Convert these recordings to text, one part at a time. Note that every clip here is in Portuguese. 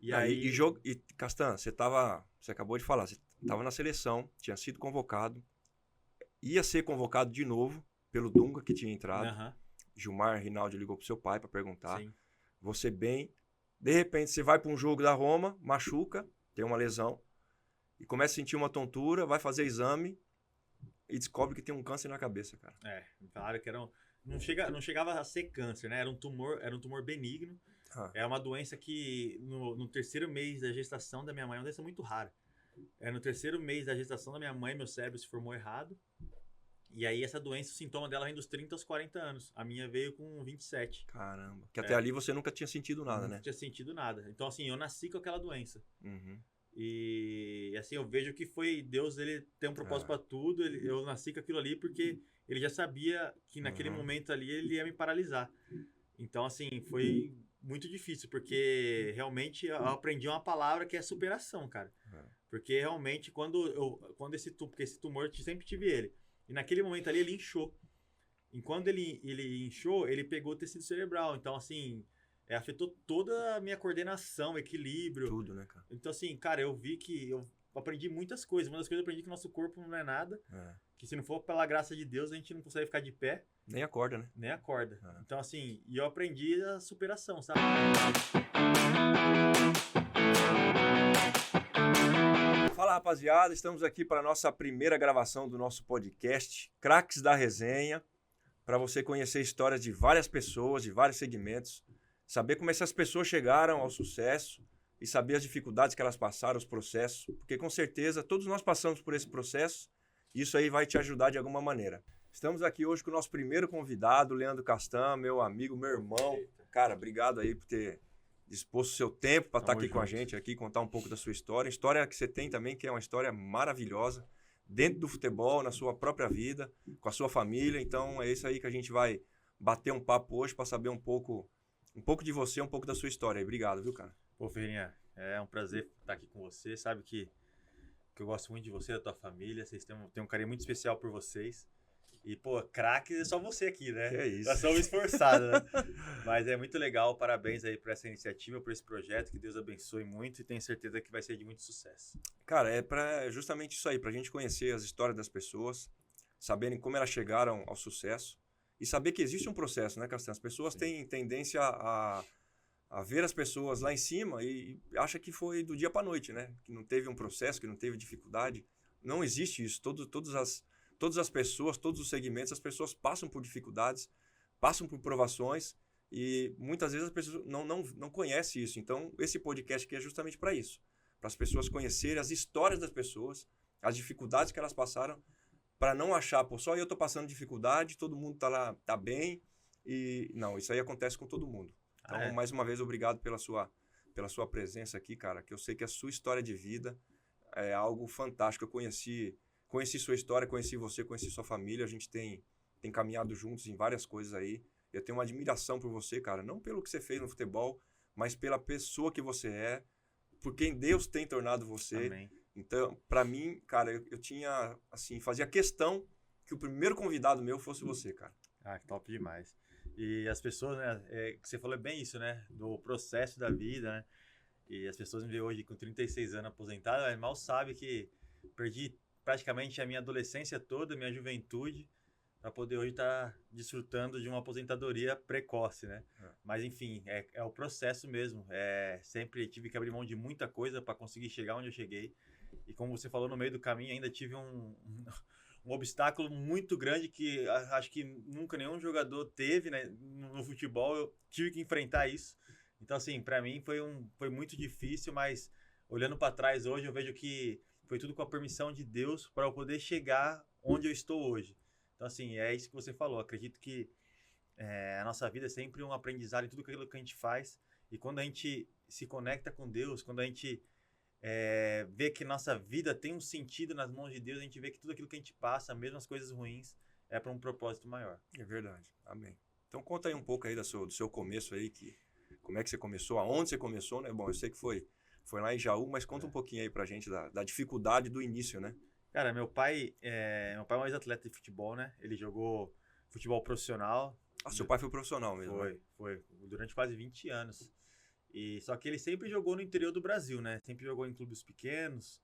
E aí... E Castan, você acabou de falar, você estava na seleção, tinha sido convocado, ia ser convocado de novo pelo Dunga, que tinha entrado. Gilmar Rinaldi ligou pro seu pai para perguntar. Sim. Você bem, de repente você vai para um jogo da Roma, machuca, tem uma lesão, e começa a sentir uma tontura, vai fazer exame e descobre que tem um câncer na cabeça, cara. Falaram que era não chegava a ser câncer, né? Era um tumor benigno. É uma doença que no terceiro mês da gestação da minha mãe, é uma doença muito rara. No terceiro mês da gestação da minha mãe, meu cérebro se formou errado. E aí essa doença, o sintoma dela vem dos 30 aos 40 anos. A minha veio com 27. Caramba. Que até ali você nunca tinha sentido nada, né? Não tinha sentido nada. Então, assim, eu nasci com aquela doença. Uhum. E assim, eu vejo que foi Deus, ele tem um propósito para tudo. Eu nasci com aquilo ali porque ele já sabia que naquele momento ali ele ia me paralisar. Então, assim, foi muito difícil, porque realmente eu aprendi uma palavra que é superação, cara. Porque realmente, porque esse tumor, eu sempre tive ele. E naquele momento ali, ele inchou. E quando ele inchou, ele pegou o tecido cerebral. Então, assim, afetou toda a minha coordenação, equilíbrio. Tudo, né, cara? Então, assim, cara, eu vi que eu aprendi muitas coisas. Uma das coisas eu aprendi que nosso corpo não é nada. Que se não for pela graça de Deus, a gente não consegue ficar de pé. Nem acorda, né? Nem acorda. Então, assim, e eu aprendi a superação, sabe? Fala, rapaziada, estamos aqui para a nossa primeira gravação do nosso podcast, Craques da Resenha, para você conhecer histórias de várias pessoas, de vários segmentos, saber como essas pessoas chegaram ao sucesso e saber as dificuldades que elas passaram, os processos, porque com certeza todos nós passamos por esse processo e isso aí vai te ajudar de alguma maneira. Estamos aqui hoje com o nosso primeiro convidado, Leandro Castan, meu amigo, meu irmão. Cara, obrigado aí por ter disposto o seu tempo para estar aqui com a gente, aqui, contar um pouco da sua história. História que você tem também, que é uma história maravilhosa, dentro do futebol, na sua própria vida, com a sua família. Então é isso aí que a gente vai bater um papo hoje para saber um pouco de você, um pouco da sua história. Obrigado, viu, cara? Pô, Ferrinha, é um prazer estar aqui com você. Sabe que eu gosto muito de você, da tua família. Vocês têm um carinho muito especial por vocês. E, pô, craque é só você aqui, né? Que é isso. Nós somos esforçados, né? Mas é muito legal, parabéns aí por essa iniciativa, por esse projeto, que Deus abençoe muito e tenho certeza que vai ser de muito sucesso. Cara, é justamente isso aí, pra gente conhecer as histórias das pessoas, saberem como elas chegaram ao sucesso e saber que existe um processo, né, Castanho? As pessoas têm tendência a ver as pessoas lá em cima e acha que foi do dia pra noite, né? Que não teve um processo, que não teve dificuldade. Não existe isso. Todas as pessoas, todos os segmentos, as pessoas passam por dificuldades, passam por provações e muitas vezes as pessoas não conhecem isso. Então, esse podcast aqui é justamente para isso. Para as pessoas conhecerem as histórias das pessoas, as dificuldades que elas passaram, para não achar, pô, só eu tô passando dificuldade, todo mundo tá lá, tá bem. E não, isso aí acontece com todo mundo. Então, mais uma vez, obrigado pela sua presença aqui, cara, que eu sei que a sua história de vida é algo fantástico. Eu conheci sua história, conheci você, conheci sua família, a gente tem caminhado juntos em várias coisas aí. Eu tenho uma admiração por você, cara, não pelo que você fez no futebol, mas pela pessoa que você é, por quem Deus tem tornado você. Amém. Então, pra mim, cara, eu tinha, assim, fazia questão que o primeiro convidado meu fosse você, cara. Que top demais. E as pessoas, né, que você falou é bem isso, né, do processo da vida, né, e as pessoas me veem hoje com 36 anos aposentado, mas mal sabe que perdi praticamente a minha adolescência toda, minha juventude, para poder hoje estar desfrutando de uma aposentadoria precoce, né? Mas enfim, é o processo mesmo. Sempre tive que abrir mão de muita coisa para conseguir chegar onde eu cheguei. E como você falou, no meio do caminho ainda tive um obstáculo muito grande que acho que nunca nenhum jogador teve, né? No futebol eu tive que enfrentar isso. Então assim, para mim foi muito difícil, mas olhando para trás hoje eu vejo que foi tudo com a permissão de Deus para eu poder chegar onde eu estou hoje. Então, assim, é isso que você falou. Acredito que a nossa vida é sempre um aprendizado em tudo aquilo que a gente faz. E quando a gente se conecta com Deus, quando a gente vê que nossa vida tem um sentido nas mãos de Deus, a gente vê que tudo aquilo que a gente passa, mesmo as coisas ruins, é para um propósito maior. É verdade. Amém. Então, conta aí um pouco aí do seu começo aí, como é que você começou, aonde você começou, né? Bom, eu sei que foi lá em Jaú, mas conta um pouquinho aí pra gente da dificuldade do início, né? Cara, meu pai é um ex-atleta de futebol, né? Ele jogou futebol profissional. Seu pai foi profissional mesmo, Foi. Durante quase 20 anos. Só que ele sempre jogou no interior do Brasil, né? Sempre jogou em clubes pequenos,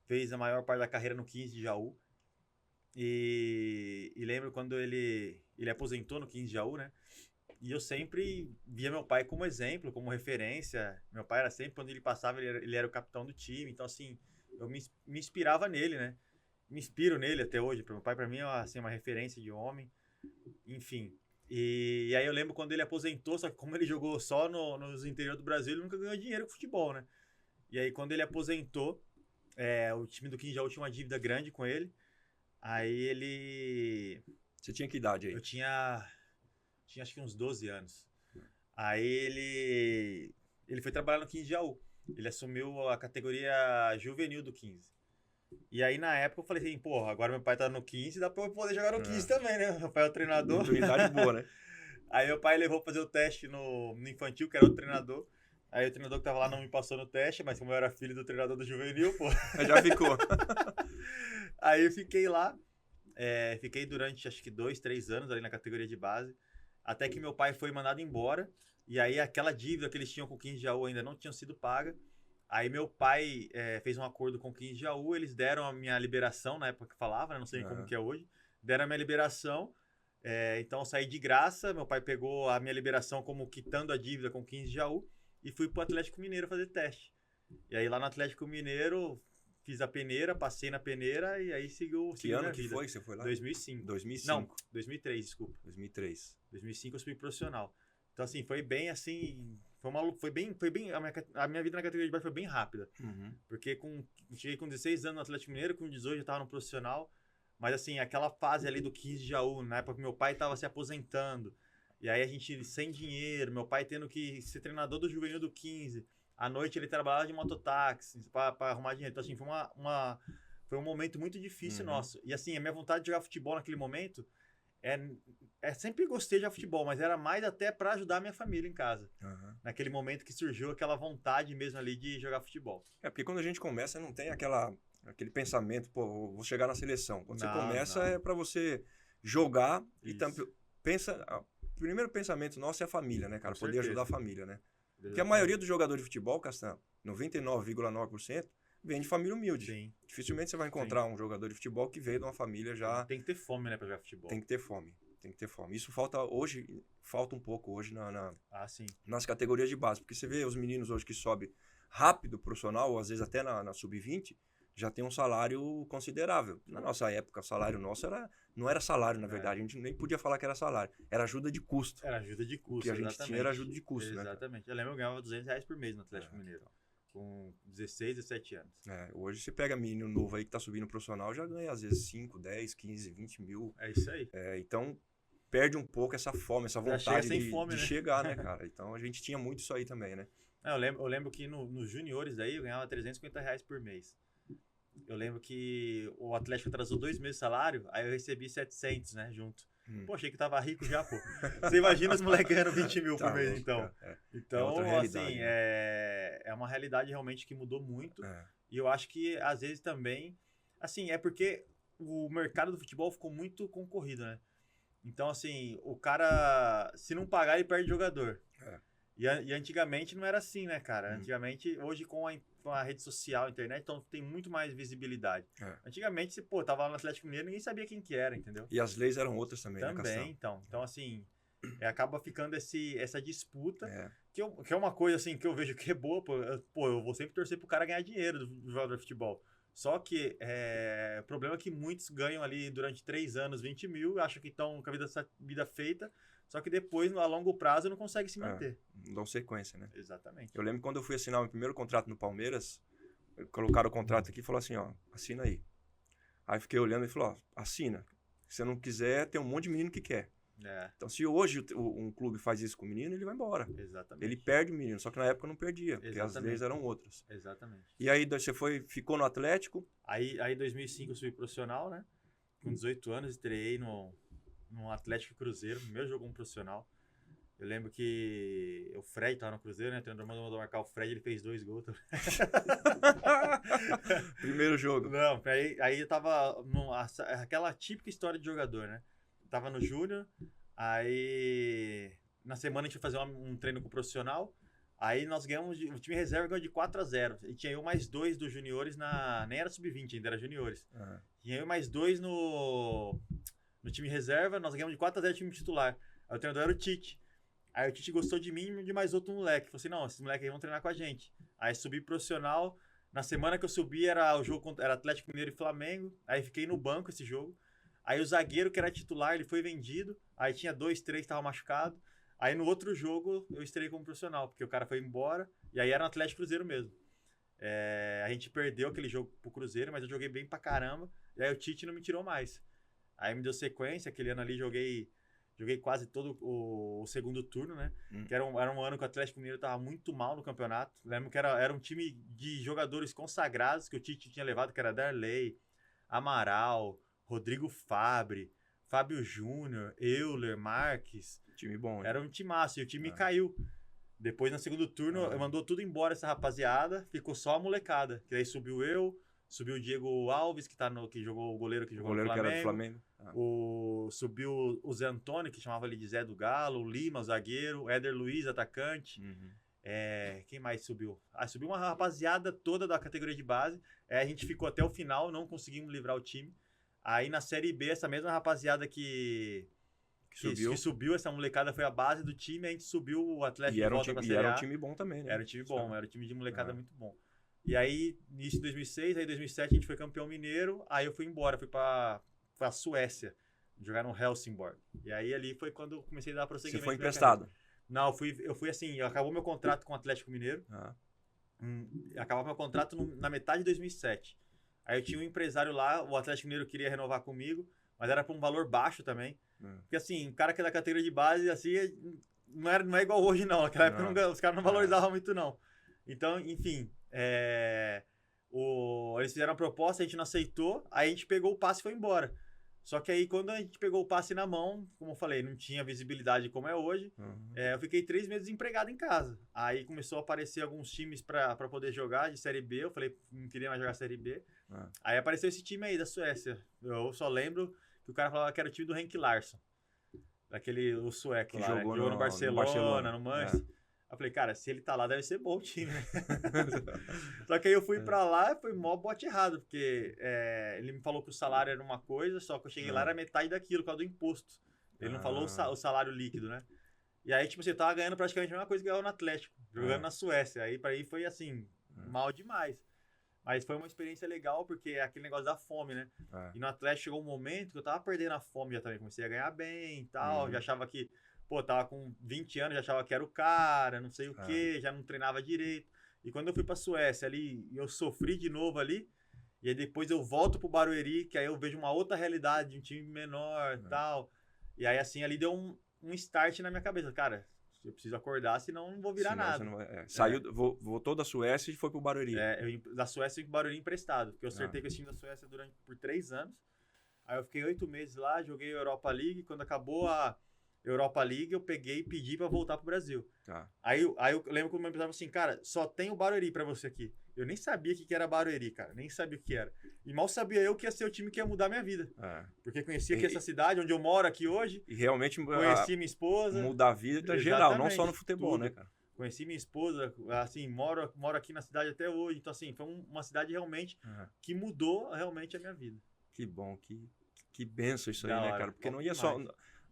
fez a maior parte da carreira no 15 de Jaú. E lembro quando ele aposentou no 15 de Jaú, né? E eu sempre via meu pai como exemplo, como referência. Meu pai era sempre, quando ele passava, ele era o capitão do time. Então, assim, eu me inspirava nele, né? Me inspiro nele até hoje. Meu pai, para mim, é assim, uma referência de homem. Enfim. E aí eu lembro quando ele aposentou, só que como ele jogou só nos interior do Brasil, ele nunca ganhou dinheiro com futebol, né? E aí quando ele aposentou, o time do 15 de Jaú tinha uma dívida grande com ele. Aí ele... Você tinha que idade aí? Eu tinha acho que uns 12 anos. Aí ele foi trabalhar no 15 de Jaú. Ele assumiu a categoria juvenil do 15. E aí na época eu falei assim, porra, agora meu pai tá no 15, dá pra eu poder jogar no 15 também, né? Meu pai é o treinador. Oportunidade boa, né? Aí meu pai levou pra fazer o teste no infantil, que era o treinador. Aí o treinador que tava lá não me passou no teste, mas como eu era filho do treinador do juvenil, pô. Já ficou. Aí eu fiquei lá, fiquei durante acho que 2, 3 anos ali na categoria de base, até que meu pai foi mandado embora, e aí aquela dívida que eles tinham com o 15 de Jaú ainda não tinha sido paga. Aí meu pai fez um acordo com o 15 de Jaú, eles deram a minha liberação, na época que falava, né? Não sei como que é hoje, deram a minha liberação, então eu saí de graça, meu pai pegou a minha liberação como quitando a dívida com o 15 de Jaú, e fui pro Atlético Mineiro fazer teste. E aí lá no Atlético Mineiro, fiz a peneira, passei na peneira e aí seguiu Que ano minha que vida. foi que você foi lá? 2005. 2005. Não, 2003, desculpa. 2003. 2005 eu subi profissional. Então assim, foi bem assim, foi bem a minha vida na categoria de base foi bem rápida. Uhum. Porque cheguei com 16 anos no Atlético Mineiro, com 18 eu tava no profissional, mas assim, aquela fase ali do 15 de Jaú, na época que meu pai tava se aposentando, e aí a gente sem dinheiro, meu pai tendo que ser treinador do juvenil do 15, à noite ele trabalhava de mototáxi para arrumar dinheiro. Então assim, foi um momento muito difícil nosso. E assim, a minha vontade de jogar futebol naquele momento sempre gostei de jogar futebol, mas era mais até para ajudar a minha família em casa. Uhum. Naquele momento que surgiu aquela vontade mesmo ali de jogar futebol. Porque quando a gente começa não tem aquele pensamento, pô, vou chegar na seleção. Quando você começa é para você jogar. Isso. E também o primeiro pensamento nosso é a família, né, cara? Poder ajudar a família, né? Porque a maioria dos jogadores de futebol, Castan, 99,9%, vem de família humilde. Sim. Dificilmente você vai encontrar um jogador de futebol que veio de uma família já... Tem que ter fome, né, pra jogar futebol. Tem que ter fome. Isso falta um pouco hoje sim. nas categorias de base. Porque você vê os meninos hoje que sobem rápido profissional, ou às vezes até na sub-20, já tem um salário considerável. Na nossa época, o salário nosso não era salário, na verdade. A gente nem podia falar que era salário. Era ajuda de custo. Era ajuda de custo, o que a gente tinha era ajuda de custo, né? Exatamente. Eu lembro que eu ganhava R$200 por mês no Atlético Mineiro. Com 16, 17 anos. Hoje você pega menino novo aí que tá subindo profissional, já ganha às vezes 5, 10, 15, 20 mil. É isso aí. Então, perde um pouco essa fome, essa vontade de né? chegar, né, cara? Então, a gente tinha muito isso aí também, né? Eu lembro que nos juniores aí eu ganhava R$350 por mês. Eu lembro que o Atlético atrasou 2 meses de salário, aí eu recebi 700, né, junto. Pô, achei que tava rico já, pô. Você imagina os moleques ganhando 20 mil por mês, então. Então, assim, né? É uma realidade realmente que mudou muito. E eu acho que, às vezes, também... Assim, é porque o mercado do futebol ficou muito concorrido, né? Então, assim, o cara, se não pagar, ele perde jogador. E antigamente não era assim, né, cara? Antigamente, hoje com a rede social, a internet, então tem muito mais visibilidade. Antigamente, você, tava lá no Atlético Mineiro, ninguém sabia quem que era, entendeu? E as leis eram outras também, né, Castão? Então assim, acaba ficando essa disputa, que é uma coisa, assim, que eu vejo que é boa, eu vou sempre torcer pro cara ganhar dinheiro do jogador de futebol. Só que o problema é que muitos ganham ali durante 3 anos 20 mil, acham que estão com a vida feita, só que depois, a longo prazo, não consegue se manter. Não dão sequência, né? Exatamente. Eu lembro quando eu fui assinar o meu primeiro contrato no Palmeiras, colocaram o contrato aqui e falou assim, ó, assina aí. Aí fiquei olhando e falou, ó, assina. Se você não quiser, tem um monte de menino que quer. Então, se hoje um clube faz isso com o menino, ele vai embora. Exatamente. Ele perde o menino, só que na época não perdia, porque as leis eram outras. Exatamente. E aí você ficou no Atlético? Aí em 2005 eu subi profissional, né? Com 18 anos, estreiei no Atlético Cruzeiro, meu jogo como profissional. Eu lembro que o Fred tava no Cruzeiro, né? O treinador mandou marcar o Fred, ele fez 2 gols. Primeiro jogo. Não, aí eu tava aquela típica história de jogador, né? Tava no Júnior, aí na semana a gente foi fazer um treino com o profissional, Aí nós ganhamos, o time reserva ganhou de 4-0. E tinha eu mais 2 dos juniores nem era sub-20 ainda, era juniores. Tinha eu mais 2 no time reserva, nós ganhamos de 4-0 time titular. Aí o treinador era o Tite. Aí o Tite gostou de mim e de mais outro moleque. Falou assim, não, esses moleques aí vão treinar com a gente. Aí subi profissional. Na semana que eu subi era o jogo era Atlético Mineiro e Flamengo. Aí fiquei no banco esse jogo. Aí o zagueiro que era titular, ele foi vendido. Aí tinha 2, 3 que estavam machucados. Aí no outro jogo eu estreiei como profissional, porque o cara foi embora. E aí era no Atlético Cruzeiro mesmo. A gente perdeu aquele jogo pro Cruzeiro, mas eu joguei bem pra caramba. E aí o Tite não me tirou mais. Aí me deu sequência, aquele ano ali joguei quase todo o segundo turno, né? Que era um ano que o Atlético Mineiro tava muito mal no campeonato. Lembro que era um time de jogadores consagrados que o Tite tinha levado, que era Darley, Amaral, Rodrigo Fabre, Fábio Júnior, Euler, Marques. Time bom, né? Era um timaço, e o time caiu. Depois, no segundo turno, mandou tudo embora essa rapaziada, ficou só a molecada. Que aí subiu eu, subiu o Diego Alves, que jogou o goleiro que jogou no Flamengo. Que era do Flamengo. Subiu o Zé Antônio, que chamava ele de Zé do Galo, o Lima, o zagueiro, o Éder Luiz, atacante. Quem mais subiu? Subiu uma rapaziada toda da categoria de base. A gente ficou até o final, não conseguimos livrar o time. Aí na Série B, essa mesma rapaziada que subiu, essa molecada foi a base do time, a gente subiu o Atlético de volta pra Série A. E era um time bom também, né? Era um time bom, era um time de molecada muito bom. E aí, início de 2006, aí em 2007 a gente foi campeão mineiro, aí eu fui embora, fui pra Suécia, jogar no Helsingborg. E aí ali foi quando eu comecei a dar prosseguimento. Você foi emprestado? Não, eu fui assim, acabou meu contrato com o Atlético Mineiro, acabava meu contrato na metade de 2007. Aí eu tinha um empresário lá, o Atlético Mineiro queria renovar comigo, mas era por um valor baixo também. Porque assim, o cara que é da categoria de base, assim, não é igual hoje não. Naquela época os caras não valorizavam muito não. Então, enfim, eles fizeram a proposta, a gente não aceitou, aí a gente pegou o passe e foi embora. Só que aí quando a gente pegou o passe na mão, como eu falei, não tinha visibilidade como é hoje, eu fiquei 3 meses desempregado em casa. Aí começou a aparecer alguns times para poder jogar de Série B, eu falei, não queria mais jogar Série B. Aí apareceu esse time aí da Suécia. Eu só lembro que o cara falava que era o time do Henk Larsson. O sueco que lá, jogou no Barcelona, no Manchester. Eu falei, cara, se ele tá lá, deve ser bom o time, né? Só que aí eu fui pra lá e foi mó bote errado, porque ele me falou que o salário era uma coisa, só que eu cheguei lá era metade daquilo, por causa do imposto. Ele não falou o salário líquido, né? E aí, tipo assim, eu tava ganhando praticamente a mesma coisa que eu ganhava no Atlético, jogando na Suécia. Aí pra mim foi assim, mal demais. Mas foi uma experiência legal, porque é aquele negócio da fome, né? E no Atlético chegou um momento que eu tava perdendo a fome já também. Comecei a ganhar bem e tal. Já achava que, tava com 20 anos, já achava que era o cara, não sei o quê, já não treinava direito. E quando eu fui pra Suécia ali, eu sofri de novo ali. E aí depois eu volto pro Barueri, que aí eu vejo uma outra realidade, de um time menor e tal. E aí assim, ali deu um start na minha cabeça. Cara, eu preciso acordar, senão não vou virar nada. Saiu, voltou da Suécia e foi pro Barueri. Da Suécia e pro Barueri emprestado. Porque eu acertei com esse time da Suécia por 3 anos. Aí eu fiquei 8 meses lá, joguei a Europa League. Quando acabou a Europa League, eu peguei e pedi pra voltar pro Brasil. Aí eu lembro que o meu empresário falou assim, cara, só tem o Barueri pra você aqui. Eu nem sabia o que era Barueri, cara. Nem sabia o que era. E mal sabia eu que ia ser o time que ia mudar a minha vida. Porque conhecia aqui essa cidade, onde eu moro aqui hoje. E realmente conheci minha esposa. Mudar a vida geral, não só no futebol, tudo. né, cara? Conheci minha esposa, assim, moro aqui na cidade até hoje. Então, assim, foi uma cidade realmente que mudou realmente a minha vida. Que bom, que benção isso aí, Da né, hora. cara? Porque não ia só...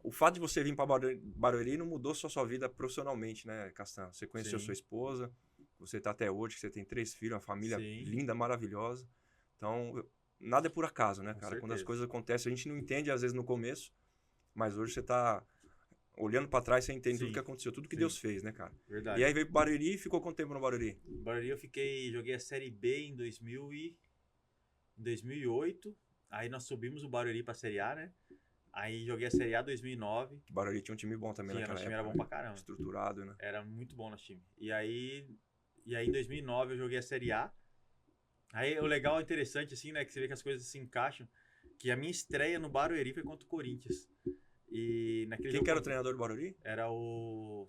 O fato de você vir para Barueri não mudou só sua vida profissionalmente, né, Castanho? Você conheceu sua esposa, você tá até hoje, você tem 3 filhos, uma família linda, maravilhosa. Então, nada é por acaso, né, cara? Quando as coisas acontecem, a gente não entende às vezes no começo, mas hoje você tá olhando para trás, você entende tudo que aconteceu, tudo que Deus fez, né, cara? Verdade. E aí veio pro Barueri e ficou quanto tempo no Barueri? No Barueri eu joguei a Série B em 2008, aí nós subimos o Barueri pra Série A, né? Aí joguei a Série A 2009. O Barueri tinha um time bom também naquela época. O time era bom pra caramba. Estruturado, né? Era muito bom nosso time. E aí em 2009 eu joguei a Série A. Aí o legal, interessante assim, né, que você vê que as coisas se encaixam, que a minha estreia no Barueri foi contra o Corinthians. E naquele Quem que era o treinador do Barueri? Era o...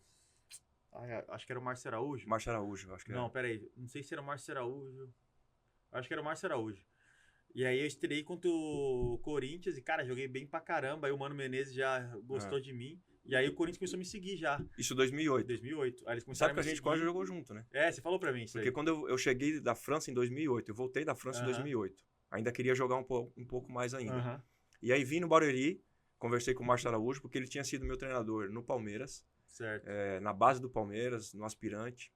acho que era o Márcio Araújo. Márcio Araújo, acho que era. Não, peraí. Não sei se era o Márcio Araújo. Acho que era o Márcio Araújo. E aí eu estreiei contra o Corinthians e, cara, joguei bem pra caramba. Aí o Mano Menezes já gostou de mim. E aí o Corinthians começou a me seguir já, Isso em 2008. 2008. Aí eles começaram Sabe que a me gente quase seguir. jogou junto, né? Você falou pra mim isso Porque aí. quando eu cheguei da França em 2008, eu voltei da França em 2008. Ainda queria jogar um pouco mais ainda. Aham. E aí vim no Barueri, conversei com o Márcio Araújo, porque ele tinha sido meu treinador no Palmeiras, Certo. na base do Palmeiras, no aspirante.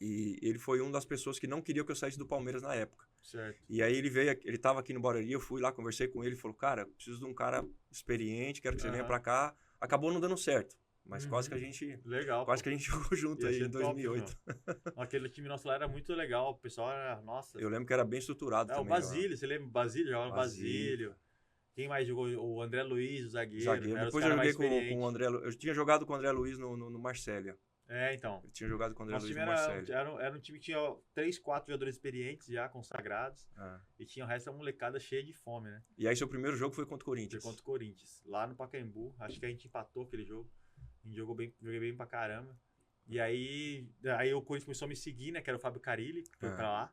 E ele foi uma das pessoas que não queria que eu saísse do Palmeiras na época. Certo. E aí ele estava aqui no Barueri, eu fui lá, conversei com ele, falou, cara, preciso de um cara experiente, quero que você venha pra cá. Acabou não dando certo, mas quase que a gente Legal. quase que a gente jogou junto Ia aí ser em top, 2008. Aquele time nosso lá era muito legal. O pessoal era, nossa. Eu lembro que era bem estruturado O também. Basílio, você lembra? O Basílio, jogava no Basílio. Basílio. Quem mais jogou? O André Luiz, o zagueiro. Zagueiro. Né? Depois eu joguei com o André. Eu tinha jogado com o André Luiz no Marcélia. Então. Eu tinha jogado com o André Nosso Luiz time no Marcélia. era um time que tinha 3, 4 jogadores experientes já, consagrados. E tinha o resto da molecada cheia de fome, né? E aí seu primeiro jogo foi contra o Corinthians. Foi contra o Corinthians. Lá no Pacaembu. Acho que a gente empatou aquele jogo. A gente joguei bem pra caramba. E aí o Corinthians começou a me seguir, né? Que era o Fábio Carilli, que foi pra lá.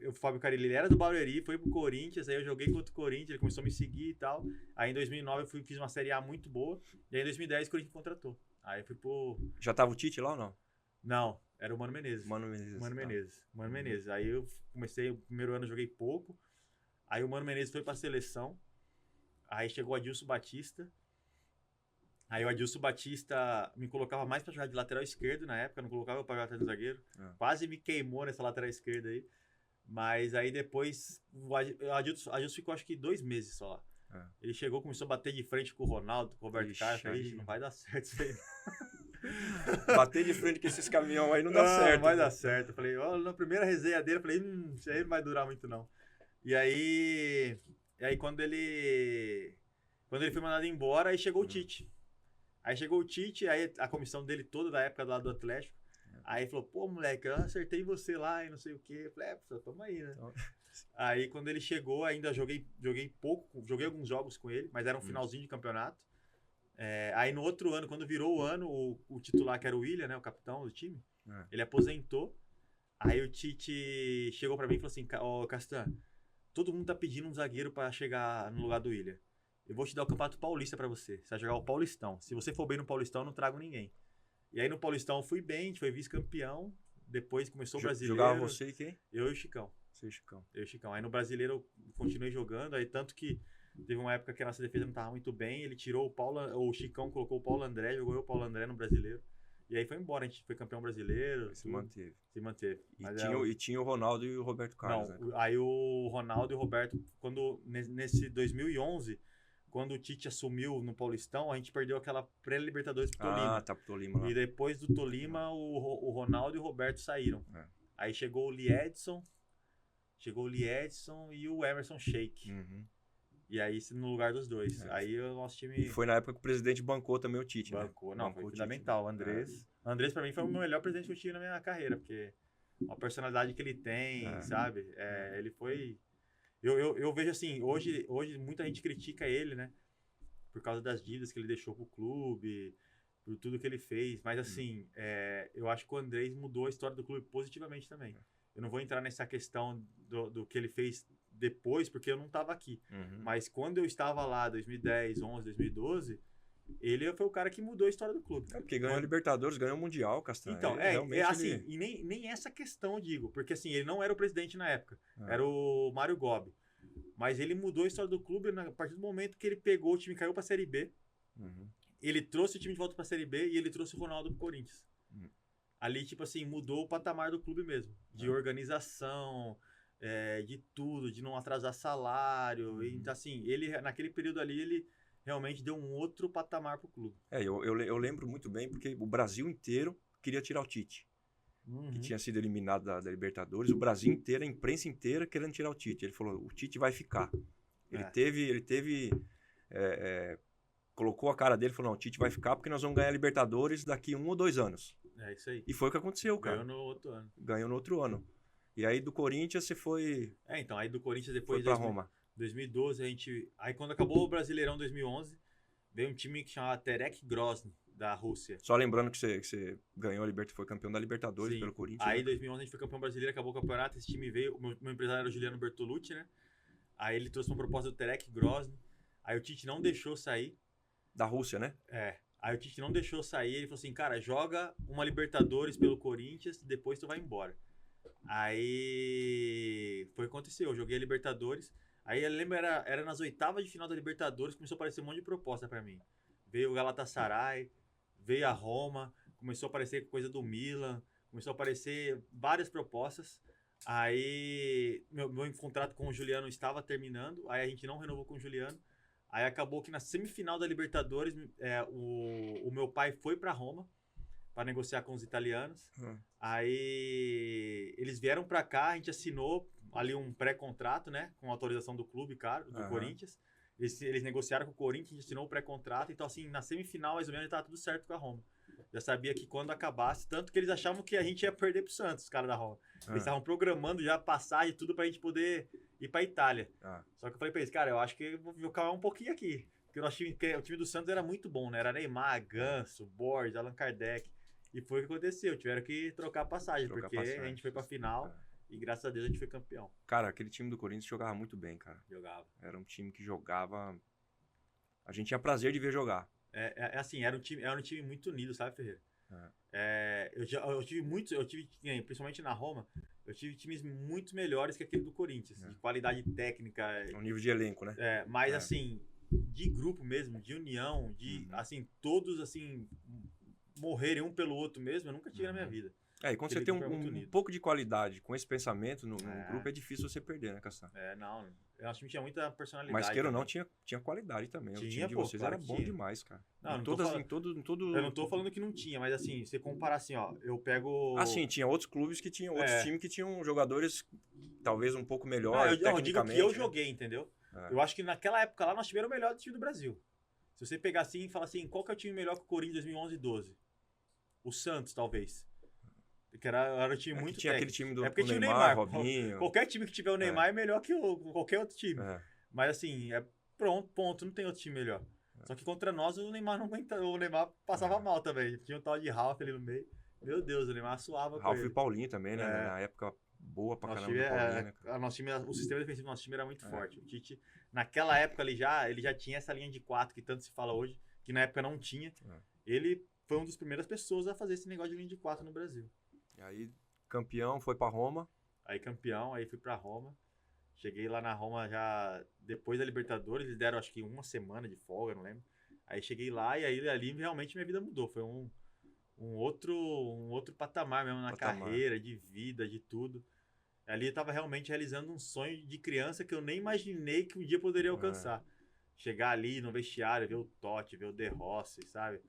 O Fábio Carilli ele era do Barueri, foi pro Corinthians, aí eu joguei contra o Corinthians, ele começou a me seguir e tal. Aí em 2009 eu fiz uma Série A muito boa, e aí em 2010 o Corinthians me contratou. Aí eu fui pro... Já tava o Tite lá ou não? Não, era o Mano Menezes. Mano Menezes. Aí eu comecei, o primeiro ano eu joguei pouco, aí o Mano Menezes foi pra seleção, aí chegou o Adilson Batista. Aí o Adilson Batista me colocava mais pra jogar de lateral esquerdo na época, não colocava pra jogar atrás do zagueiro. Quase me queimou nessa lateral esquerda aí. Mas aí depois, o Adilson ficou acho que 2 meses só lá. Ele chegou, começou a bater de frente com o Ronaldo, com o Roberto Carlos. Falei, não vai dar certo isso aí. Bater de frente com esses caminhões aí não dá certo. Não vai dar certo. Eu falei, na primeira resenha dele, eu falei, isso aí não vai durar muito não. E aí quando ele foi mandado embora, aí chegou o Tite. Aí chegou o Tite, aí a comissão dele toda da época lá do Atlético. Aí falou, pô, moleque, eu acertei você lá e não sei o quê. Eu falei, pessoal, tamo aí, né? Aí quando ele chegou, ainda joguei pouco, joguei alguns jogos com ele, mas era um finalzinho de campeonato. Aí no outro ano, quando virou o ano, o titular, que era o William, né, o capitão do time, ele aposentou. Aí o Tite chegou pra mim e falou assim, ô Castan, todo mundo tá pedindo um zagueiro pra chegar no lugar do William. Eu vou te dar o Campeonato Paulista pra você. Você vai jogar o Paulistão. Se você for bem no Paulistão, eu não trago ninguém. E aí no Paulistão eu fui bem, a gente foi vice-campeão. Depois começou o Brasileiro. Jogava você e quem? Eu e o Chicão. Você e o Chicão. Eu e o Chicão. Aí no Brasileiro eu continuei jogando, aí tanto que teve uma época que a nossa defesa não tava muito bem, ele tirou o Chicão colocou o Paulo André, jogou eu o Paulo André no Brasileiro. E aí foi embora, a gente foi campeão brasileiro. Se manteve. E tinha o Ronaldo e o Roberto Carlos, né? Aí o Ronaldo e o Roberto, nesse 2011, quando o Tite assumiu no Paulistão, a gente perdeu aquela pré-Libertadores pro Tolima. Tá pro Tolima lá. E depois do Tolima, o Ronaldo e o Roberto saíram. Aí chegou o Liedson e o Emerson Sheik. E aí, no lugar dos dois. Aí o nosso time... E foi na época que o presidente bancou também o Tite, bancou, né? Foi fundamental. O Andrés, pra mim, foi o melhor presidente que eu tive na minha carreira, porque a personalidade que ele tem, sabe? Ele foi... Eu vejo assim, hoje muita gente critica ele, né? Por causa das dívidas que ele deixou pro clube, por tudo que ele fez. Mas assim, eu acho que o Andrés mudou a história do clube positivamente também. Eu não vou entrar nessa questão do que ele fez depois, porque eu não estava aqui. Mas quando eu estava lá, 2010, 11, 2012, ele foi o cara que mudou a história do clube. Porque ganhou a Libertadores, ganhou o Mundial, Castanho. Então, assim, e nem essa questão, eu digo, porque assim, ele não era o presidente na época, era o Mário Gobi. Mas ele mudou a história do clube a partir do momento que ele pegou o time e caiu pra Série B. Ele trouxe o time de volta pra Série B e ele trouxe o Ronaldo pro Corinthians. Ali, tipo assim, mudou o patamar do clube mesmo. De organização, de tudo, de não atrasar salário. Então, assim, ele, naquele período ali, ele realmente deu um outro patamar pro clube. Eu lembro muito bem, porque o Brasil inteiro queria tirar o Tite. Que tinha sido eliminado da Libertadores. O Brasil inteiro, a imprensa inteira querendo tirar o Tite. Ele falou, o Tite vai ficar. Ele teve colocou a cara dele e falou, não, o Tite vai ficar porque nós vamos ganhar a Libertadores daqui 1 ou 2 anos. É isso aí. E foi o que aconteceu, cara. Ganhou no outro ano. E aí do Corinthians você foi... Então, aí do Corinthians depois... Foi pra Roma. 2012, a gente... Aí quando acabou o Brasileirão 2011, veio um time que chamava Terek Grozny, da Rússia. Só lembrando que você ganhou a Libertadores, foi campeão da Libertadores pelo Corinthians. Aí em 2011 a gente foi campeão brasileiro, acabou o campeonato, esse time veio, o meu empresário era o Juliano Bertolucci, né? Aí ele trouxe uma proposta do Terek Grozny, aí o Tite não deixou sair, Da Rússia, né? Aí o Tite não deixou eu sair, ele falou assim, cara, joga uma Libertadores pelo Corinthians, depois tu vai embora. Aí foi o que aconteceu, eu joguei a Libertadores, aí eu lembro, era nas oitavas de final da Libertadores, começou a aparecer um monte de proposta pra mim. Veio o Galatasaray, veio a Roma, começou a aparecer coisa do Milan, começou a aparecer várias propostas. Aí meu contrato com o Juliano estava terminando, aí a gente não renovou com o Juliano. Aí acabou que na semifinal da Libertadores, o meu pai foi para Roma para negociar com os italianos. Aí eles vieram para cá, a gente assinou ali um pré-contrato, né, com autorização do clube, cara, do Corinthians. Eles negociaram com o Corinthians, a gente assinou o pré-contrato. Então, assim, na semifinal, mais ou menos, estava tudo certo com a Roma. Já sabia que quando acabasse, tanto que eles achavam que a gente ia perder pro Santos, os caras da Roma. Eles estavam programando já passagem e tudo pra gente poder ir pra Itália. Só que eu falei pra eles, cara, eu acho que eu vou calmar um pouquinho aqui. Porque o time do Santos era muito bom, né? Era Neymar, Ganso, Borges, Allan Kardec. E foi o que aconteceu. Tiveram que trocar a passagem, porque a gente foi pra final e graças a Deus a gente foi campeão. Cara, aquele time do Corinthians jogava muito bem, cara. Jogava. Era um time que jogava... A gente tinha prazer de ver jogar. Assim, era um time muito unido, sabe, Ferreira? Eu tive, principalmente na Roma, eu tive times muito melhores que aquele do Corinthians, de qualidade técnica. Um nível de elenco, né? Mas assim, de grupo mesmo, de união, assim, todos assim, morrerem um pelo outro mesmo, eu nunca tive na minha vida. E quando você tem um pouco de qualidade com esse pensamento no grupo, é difícil você perder, né, Castan? Não. Nosso time tinha muita personalidade. Mas queira ou não, tinha qualidade também. O time de vocês era bom demais, cara. Não, eu não tô falando que não tinha, mas assim, você comparar assim, ó, eu pego... Sim, tinha outros clubes que tinham, outros times que tinham jogadores talvez um pouco melhores, tecnicamente. Eu digo que eu joguei, entendeu? Eu acho que naquela época lá nós tivemos o melhor do time do Brasil. Se você pegar assim e falar assim, qual que é o time melhor que o Corinthians 2011 e 12? O Santos, talvez. Que era um time muito tinha técnico. Aquele time do porque tinha o Neymar, Robinho. Qualquer time que tiver o Neymar é melhor que qualquer outro time. Mas assim, ponto, não tem outro time melhor. Só que contra nós o Neymar não aguentava, o Neymar passava mal também. Tinha um tal de Ralf ali no meio. Meu Deus, o Neymar suava Ralf e Paulinho também, né? Na época boa pra caramba do Paulinho, né? O sistema defensivo do nosso time era muito forte. O Tite, naquela época ele já tinha essa linha de 4 que tanto se fala hoje, que na época não tinha. Ele foi uma das primeiras pessoas a fazer esse negócio de linha de 4 no Brasil. E aí, campeão, foi pra Roma. Aí fui pra Roma. Cheguei lá na Roma já depois da Libertadores, eles deram acho que uma semana de folga, não lembro. Aí cheguei lá e aí ali realmente minha vida mudou. Foi um outro patamar mesmo na carreira, de vida, de tudo. Ali eu tava realmente realizando um sonho de criança que eu nem imaginei que um dia poderia alcançar. Chegar ali no vestiário, ver o Totti, ver o De Rossi, sabe?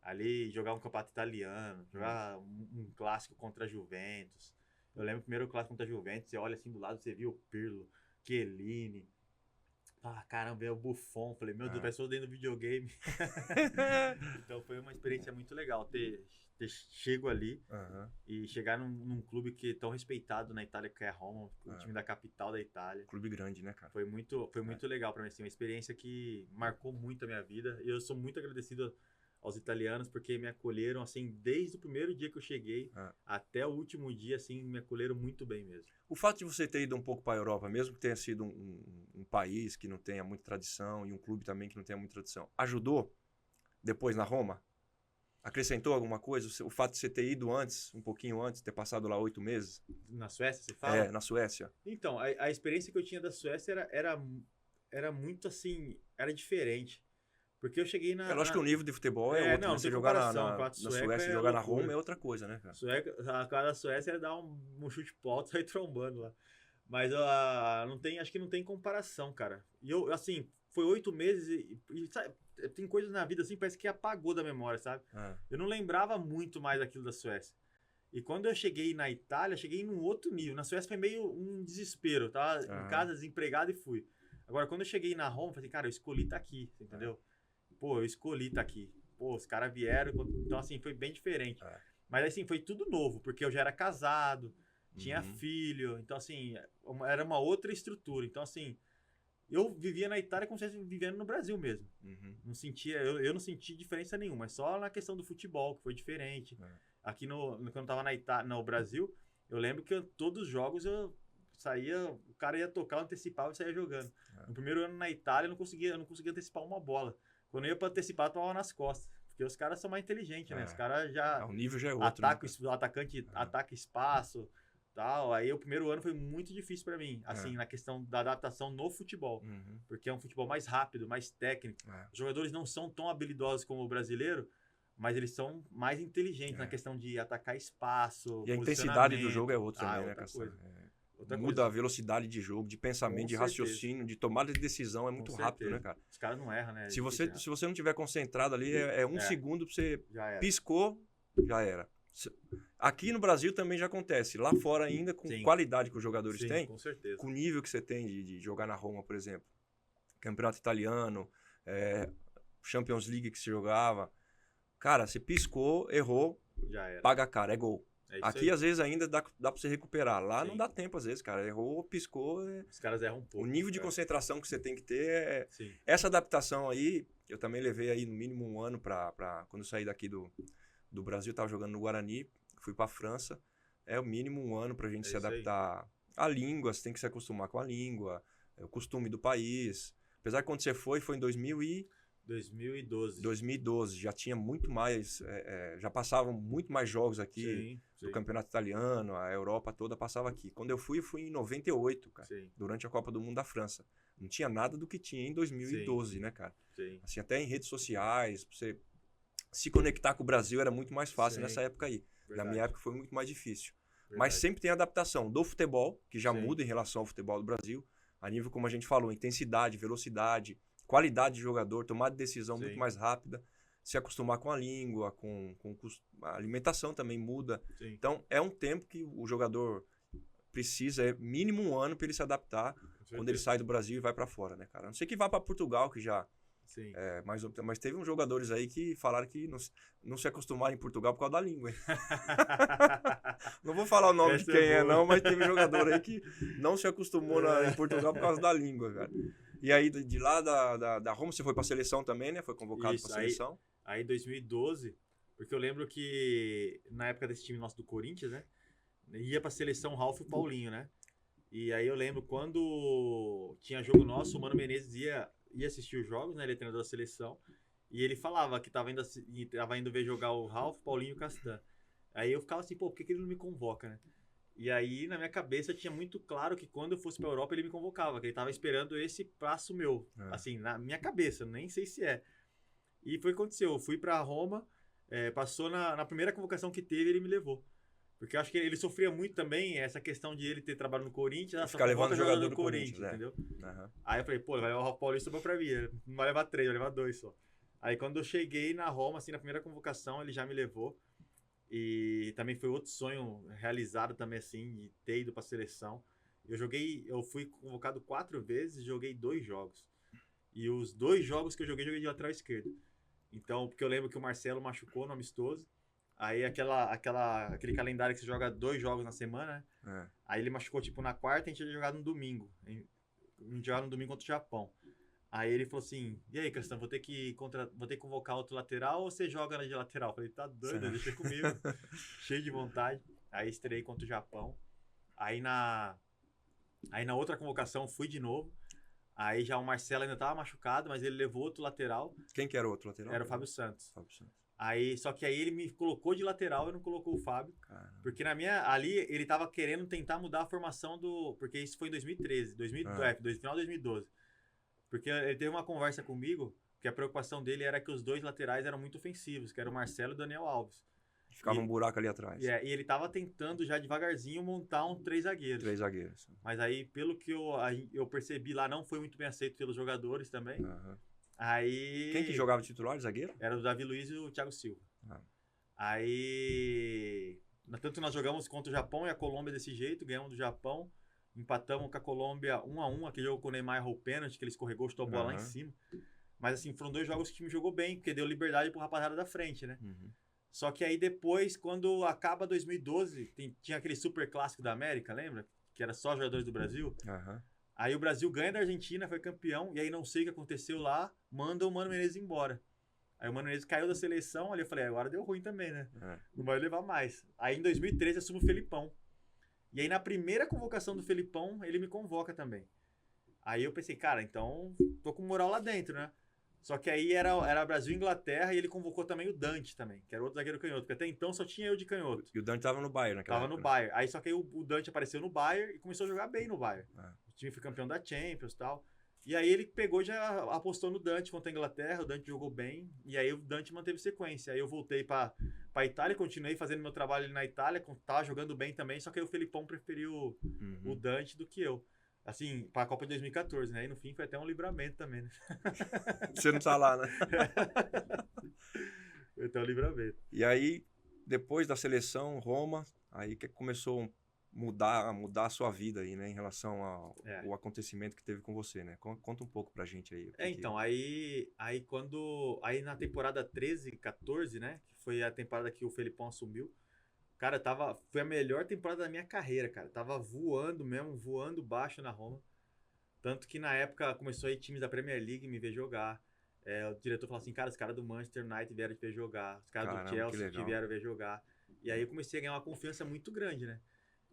Ali jogar um campeonato italiano, jogar um clássico contra a Juventus. Eu lembro o primeiro clássico contra a Juventus, você olha assim do lado, você viu o Pirlo, Chiellini. Caramba, é o Buffon. Falei, meu Deus, pessoas dentro do videogame. Então foi uma experiência muito legal ter chego ali e chegar num clube que é tão respeitado na Itália, que é a Roma, o time da capital da Itália. Clube grande, né, cara? Foi muito legal pra mim, assim, uma experiência que marcou muito a minha vida. E eu sou muito agradecido aos italianos, porque me acolheram, assim, desde o primeiro dia que eu cheguei até o último dia, assim, me acolheram muito bem mesmo. O fato de você ter ido um pouco para a Europa, mesmo que tenha sido um país que não tenha muita tradição e um clube também que não tenha muita tradição, ajudou depois na Roma? Acrescentou alguma coisa? O fato de você ter ido antes, um pouquinho antes, ter passado lá 8 meses? Na Suécia, você fala? Na Suécia. Então, a experiência que eu tinha da Suécia era muito, assim, era diferente. Porque eu cheguei na... É lógico que o nível de futebol é outro. Não, você jogar na Suécia e jogar na Roma é outra coisa, né, cara? A cara da Suécia era dar um chute pro alto e sair trombando lá. Mas acho que não tem comparação, cara. E eu, assim, foi 8 meses e sabe, tem coisas na vida, assim, parece que apagou da memória, sabe? Eu não lembrava muito mais daquilo da Suécia. E quando eu cheguei na Itália, cheguei num outro nível. Na Suécia foi meio um desespero, tá? Em casa, desempregado, e fui. Agora, quando eu cheguei na Roma, eu falei, cara, eu escolhi estar aqui, entendeu? Pô, eu escolhi estar aqui. Pô, os caras vieram, então assim, foi bem diferente. Mas assim, foi tudo novo, porque eu já era casado, tinha filho, então assim, era uma outra estrutura. Então assim, eu vivia na Itália como se estivesse vivendo no Brasil mesmo. Não sentia, eu não senti diferença nenhuma, mas só na questão do futebol, que foi diferente. Aqui quando eu tava no Brasil, eu lembro que todos os jogos eu saía, o cara ia tocar, eu antecipava e saía jogando. No primeiro ano na Itália, eu não conseguia antecipar uma bola. Quando eu ia pra antecipar, eu tomava nas costas. Porque os caras são mais inteligentes, né? Os caras já O nível já é outro. atacam, o atacante ataca espaço, tal. Aí o primeiro ano foi muito difícil pra mim, assim, na questão da adaptação no futebol. Porque é um futebol mais rápido, mais técnico. Os jogadores não são tão habilidosos como o brasileiro, mas eles são mais inteligentes na questão de atacar espaço, e a intensidade do jogo é outra também, né, Castanho? Muda a velocidade de jogo, de pensamento, de raciocínio, de tomada de decisão, é muito rápido, né, cara? Os caras não erram, né? Se você não tiver concentrado ali, é um segundo pra você piscou, já era. Aqui no Brasil também já acontece. Lá fora ainda, com qualidade que os jogadores têm, com certeza. Com o nível que você tem de jogar na Roma, por exemplo. Campeonato italiano, Champions League que se jogava. Cara, você piscou, errou, já era. Paga caro, é gol. Aqui, aí. às vezes, ainda dá pra você recuperar. Lá não dá tempo, às vezes, cara. Errou, piscou. Os caras erram um pouco. O nível de concentração que você tem que ter Essa adaptação aí, eu também levei aí no mínimo um ano quando eu saí daqui do Brasil, tava jogando no Guarani, fui pra França. É o mínimo um ano pra gente se adaptar à língua, você tem que se acostumar com a língua, o costume do país. Apesar que quando você foi em 2012, já tinha muito mais, já passavam muito mais jogos aqui, do Campeonato Italiano, a Europa toda passava aqui. Quando eu fui em 98, cara, durante a Copa do Mundo da França. Não tinha nada do que tinha em 2012, né, cara? Assim, até em redes sociais, pra você se conectar com o Brasil era muito mais fácil nessa época aí. Na minha época foi muito mais difícil. Mas sempre tem adaptação do futebol, que já muda em relação ao futebol do Brasil, a nível, como a gente falou, intensidade, velocidade, qualidade de jogador, tomada de decisão muito mais rápida, se acostumar com a língua, com a alimentação também muda. Então, é um tempo que o jogador precisa, é mínimo um ano para ele se adaptar quando ele sai do Brasil e vai para fora, né, cara? A não ser que vá para Portugal, que já... mas teve uns jogadores aí que falaram que não se acostumaram em Portugal por causa da língua. Não vou falar o nome de quem não, mas teve jogador aí que não se acostumou em Portugal por causa da língua, cara. E aí, de lá da Roma, você foi pra seleção também, né? Foi convocado pra seleção. Aí, 2012, porque eu lembro que na época desse time nosso do Corinthians, né? Ia pra seleção Ralf e Paulinho, né? E aí eu lembro quando tinha jogo nosso, o Mano Menezes ia assistir os jogos, né? Ele é treinador da seleção. E ele falava que tava indo ver jogar o Ralf, Paulinho e o Castan. Aí eu ficava assim, pô, por que ele não me convoca, né? E aí, na minha cabeça, tinha muito claro que quando eu fosse pra Europa, ele me convocava, que ele tava esperando esse passo meu. Assim, na minha cabeça, nem sei se é. E foi o que aconteceu. Eu fui pra Roma, passou na primeira convocação que teve, ele me levou. Porque eu acho que ele sofria muito também essa questão de ele ter trabalhado no Corinthians, ficar levando jogador do Corinthians, entendeu? Aí eu falei, pô, ele vai levar o Ralf Paulinho, sobrou pra mim. Não vai levar 3, vai levar 2 só. Aí quando eu cheguei na Roma, assim, na primeira convocação, ele já me levou. E também foi outro sonho realizado também, assim, de ter ido pra seleção. Eu fui convocado 4 vezes e joguei 2 jogos. E os 2 jogos que eu joguei de lateral esquerdo. Então, porque eu lembro que o Marcelo machucou no amistoso. Aí aquele calendário que você joga 2 jogos na semana, né? Aí ele machucou, tipo, na quarta, a gente ia jogar no domingo. A gente jogava no domingo contra o Japão. Aí ele falou assim, e aí, Cristiano, vou ter que convocar outro lateral ou você joga de lateral? Eu falei, tá doido, deixa comigo. Cheio de vontade. Aí estreiei contra o Japão. Aí na outra convocação fui de novo. Aí já o Marcelo ainda tava machucado, mas ele levou outro lateral. Quem que era o outro lateral? Era o Fábio Santos. Só que aí ele me colocou de lateral e não colocou o Fábio. Caramba. Porque ali ele tava querendo tentar mudar a formação porque isso foi em 2013, final de 2012. Porque ele teve uma conversa comigo que a preocupação dele era que os 2 laterais eram muito ofensivos, que era o Marcelo e o Daniel Alves. Ficava um buraco ali atrás. E ele tava tentando já devagarzinho montar 3 zagueiros. 3 zagueiros. Mas aí, pelo que eu percebi lá, não foi muito bem aceito pelos jogadores também. Aí... Quem que jogava titular, zagueiro? Era o Davi Luiz e o Thiago Silva. Aí... Tanto nós jogamos contra o Japão e a Colômbia desse jeito, ganhamos do Japão. Empatamos com a Colômbia 1-1, aquele jogo com o Neymar errou o pênalti, que ele escorregou, chutou a bola lá em cima. Mas assim, foram 2 jogos que o time jogou bem, porque deu liberdade pro rapaziada da frente, né? Só que aí depois, quando acaba 2012, tinha aquele super clássico da América, lembra? Que era só jogadores do Brasil. Aí o Brasil ganha da Argentina, foi campeão, e aí não sei o que aconteceu lá, manda o Mano Menezes embora. Aí o Mano Menezes caiu da seleção, ali eu falei, agora deu ruim também, né? Não vai levar mais. Aí em 2013 assumo o Felipão. E aí na primeira convocação do Felipão, ele me convoca também. Aí eu pensei, cara, então tô com moral lá dentro, né? Só que aí era Brasil e Inglaterra e ele convocou também o Dante também, que era outro zagueiro canhoto, porque até então só tinha eu de canhoto. E o Dante tava no Bayern naquela Tava época, no né? Bayern. Aí só que aí o Dante apareceu no Bayern e começou a jogar bem no Bayern. Ah. O time foi campeão da Champions e tal. E aí ele pegou e já apostou no Dante contra a Inglaterra, o Dante jogou bem, e aí o Dante manteve sequência. Aí eu voltei pra Itália, continuei fazendo meu trabalho ali na Itália, tava jogando bem também, só que aí o Felipão preferiu o Dante do que eu. Assim, pra Copa de 2014, né? E no fim foi até um livramento também, né? Você não tá lá, né? Foi até um livramento. E aí, depois da seleção, Roma, aí que começou a mudar a sua vida aí, né? Em relação ao acontecimento que teve com você, né? Conta um pouco pra gente aí. Então, aí na temporada 13, 14, né? Que foi a temporada que o Felipão assumiu. Cara, foi a melhor temporada da minha carreira, cara. Tava voando mesmo, voando baixo na Roma. Tanto que na época começou a ir times da Premier League me ver jogar. O diretor falou assim, cara, os caras do Manchester United vieram te ver jogar. Os caras do Chelsea te vieram ver jogar. E aí eu comecei a ganhar uma confiança muito grande, né?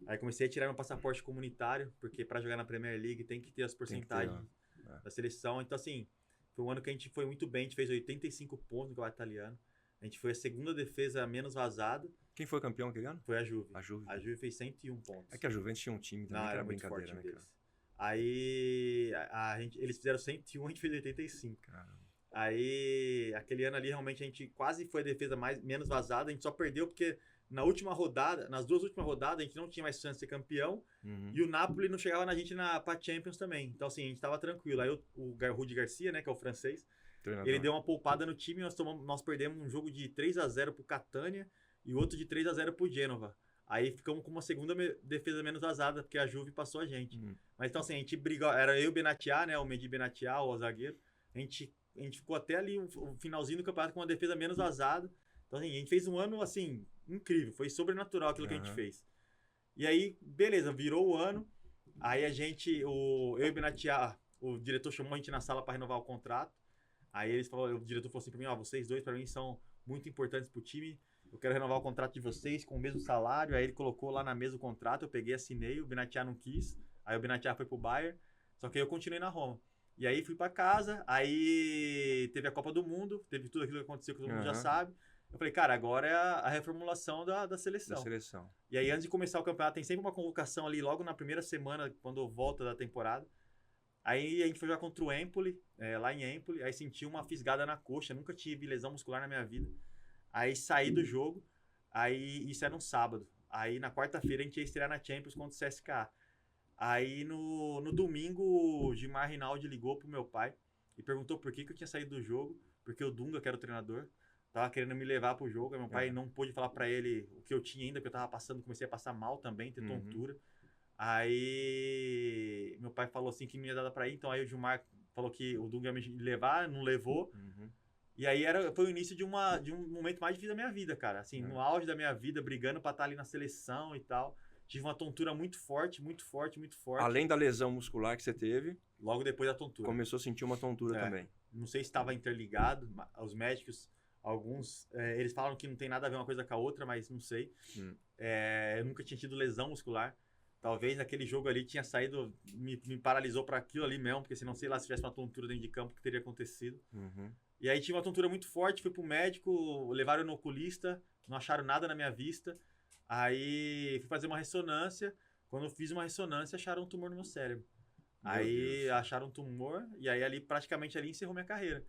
Aí comecei a tirar meu passaporte comunitário, porque para jogar na Premier League tem que ter as porcentagens da seleção. Então, assim, foi um ano que a gente foi muito bem. A gente fez 85 pontos no campeonato italiano. A gente foi a segunda defesa menos vazada. Quem foi campeão aquele ano? Foi a Juve. A Juve. A Juve fez 101 pontos. É que a Juventus tinha um time também que era muito brincadeira, forte, né, cara? Aí eles fizeram 101, a gente fez 85. Caramba. Aí aquele ano ali realmente a gente quase foi a defesa menos vazada. A gente só perdeu porque nas duas últimas rodadas, a gente não tinha mais chance de ser campeão. E o Napoli não chegava na gente pra Champions também. Então, assim, a gente tava tranquilo. Aí o Rudi Garcia, né, que é o francês, Treinador. ele deu uma poupada no time e nós perdemos um jogo de 3-0 pro Catania e outro de 3-0 pro Genova. Aí ficamos com uma segunda defesa menos vazada, porque a Juve passou a gente. Mas então, assim, a gente brigou. Era eu e o Benatia, né, o Mehdi Benatia, o zagueiro. A gente ficou até ali o finalzinho do campeonato com uma defesa menos vazada. Então, assim, a gente fez um ano, assim, incrível. Foi sobrenatural aquilo que a gente fez. E aí, beleza, virou o ano. Aí eu e o Benatia, o diretor chamou a gente na sala para renovar o contrato. Aí o diretor falou assim para mim, vocês dois para mim são muito importantes pro time. Eu quero renovar o contrato de vocês com o mesmo salário. Aí ele colocou lá na mesa o contrato, eu peguei, assinei, o Benatia não quis. Aí o Benatia foi pro Bayern. Só que aí eu continuei na Roma. E aí fui para casa, aí teve a Copa do Mundo, teve tudo aquilo que aconteceu que todo mundo já sabe. Eu falei, cara, agora é a reformulação da seleção. E aí, antes de começar o campeonato, tem sempre uma convocação ali, logo na primeira semana, quando volta da temporada. Aí a gente foi jogar contra o Empoli, lá em Empoli. Aí senti uma fisgada na coxa, nunca tive lesão muscular na minha vida. Aí saí do jogo, aí isso era um sábado. Aí na quarta-feira a gente ia estrear na Champions contra o CSKA. Aí no domingo o Gilmar Rinaldi ligou pro meu pai e perguntou por que eu tinha saído do jogo, porque o Dunga, que era o treinador, tava querendo me levar pro jogo. Aí meu pai não pôde falar pra ele o que eu tinha ainda, porque eu tava comecei a passar mal também, ter tontura. Aí meu pai falou assim que não ia dar pra ir, então aí o Gilmar falou que o Dunga ia me levar, não levou. E aí foi o início de um momento mais difícil da minha vida, cara. Assim, no auge da minha vida, brigando pra estar ali na seleção e tal. Tive uma tontura muito forte, muito forte, muito forte. Além da lesão muscular que você teve, logo depois da tontura. Começou a sentir uma tontura também. Não sei se estava interligado, os médicos, alguns, eles falam que não tem nada a ver uma coisa com a outra, mas não sei. Eu nunca tinha tido lesão muscular. Talvez naquele jogo ali tinha saído, me paralisou para aquilo ali mesmo, porque senão, sei lá, se tivesse uma tontura dentro de campo, o que teria acontecido. E aí tinha uma tontura muito forte, fui pro médico, levaram no oculista, não acharam nada na minha vista. Aí fui fazer uma ressonância. Quando eu fiz uma ressonância, acharam um tumor no meu cérebro. Aí acharam um tumor e aí praticamente ali encerrou minha carreira.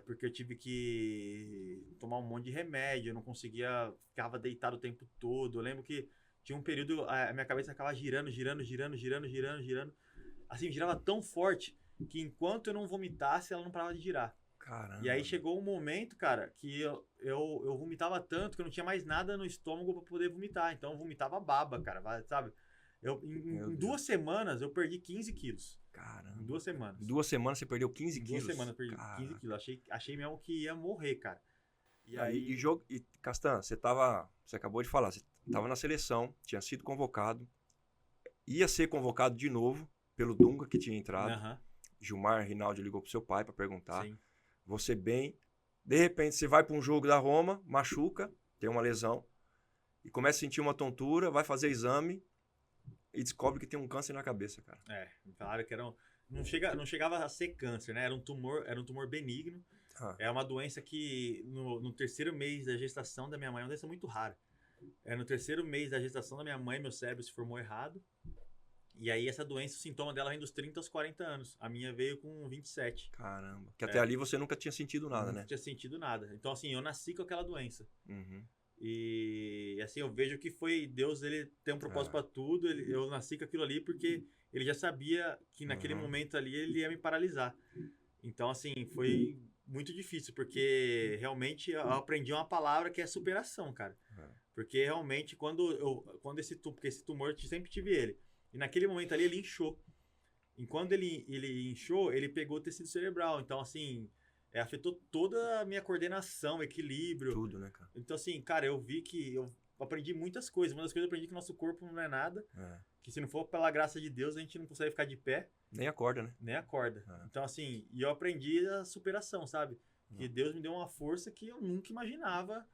Porque eu tive que tomar um monte de remédio, eu não conseguia, ficava deitado o tempo todo. Eu lembro que tinha um período, a minha cabeça ficava girando. Assim, girava tão forte que enquanto eu não vomitasse, ela não parava de girar. Caramba. E aí chegou um momento, cara, que eu vomitava tanto que eu não tinha mais nada no estômago pra poder vomitar. Então eu vomitava baba, cara, sabe? Em 2 semanas eu perdi 15 quilos. Caramba. Em 2 semanas. Em 2 semanas você perdeu 15 quilos? Em 2 semanas eu perdi 15 quilos. Achei mesmo que ia morrer, cara. E Castan, você acabou de falar, você estava na seleção, tinha sido convocado, ia ser convocado de novo pelo Dunga, que tinha entrado. Gilmar Rinaldi ligou pro seu pai para perguntar. Sim. Você bem, de repente você vai para um jogo da Roma, machuca, tem uma lesão, e começa a sentir uma tontura, vai fazer exame e descobre que tem um câncer na cabeça, cara. Falaram que não chegava a ser câncer, né? Era um tumor benigno. Ah, É uma doença que no terceiro mês da gestação da minha mãe, é uma doença muito rara. No terceiro mês da gestação da minha mãe, meu cérebro se formou errado. E aí essa doença, o sintoma dela vem dos 30 aos 40 anos. A minha veio com 27. caramba. Que até ali você nunca tinha sentido nada, né? Não tinha sentido nada. Então, assim, eu nasci com aquela doença. Uhum. E, assim, eu vejo que foi Deus, ele tem um propósito É. para tudo. Eu nasci com aquilo ali porque ele já sabia que naquele Uhum. momento ali ele ia me paralisar. Então, assim, foi muito difícil, porque realmente eu aprendi uma palavra que é superação, cara. É. Porque realmente, quando porque esse tumor, eu sempre tive ele. E naquele momento ali, ele inchou. E quando ele inchou, ele pegou tecido cerebral. Então, assim, afetou toda a minha coordenação, equilíbrio. Tudo, né, cara? Então, assim, cara, eu vi que eu aprendi muitas coisas. Uma das coisas eu aprendi que nosso corpo não é nada. É. Que se não for pela graça de Deus, a gente não consegue ficar de pé, Nem acorda, né? nem acorda. É. Então, assim, e eu aprendi a superação, sabe? Que Deus me deu uma força que eu nunca imaginava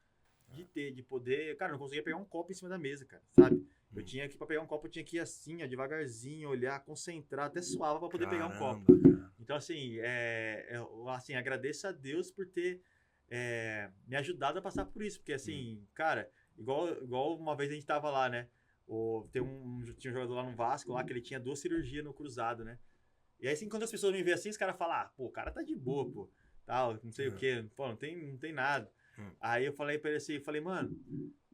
de ter, de poder. Cara, eu não conseguia pegar um copo em cima da mesa, cara, sabe? Eu tinha que, pra pegar um copo, eu tinha que ir assim, ó, devagarzinho, olhar, concentrar, até suava pra poder pegar um copo. Caramba, cara. Então, assim, eu, assim, agradeço a Deus por ter me ajudado a passar por isso. Porque, assim, cara, igual uma vez a gente tava lá, né? Tinha um jogador lá no Vasco, lá, que ele tinha 2 cirurgias no cruzado, né? E aí, assim, quando as pessoas me veem assim, os caras falam, pô, o cara tá de boa, pô. Tal, não sei o quê. Pô, não tem nada. Aí eu falei pra ele assim, mano,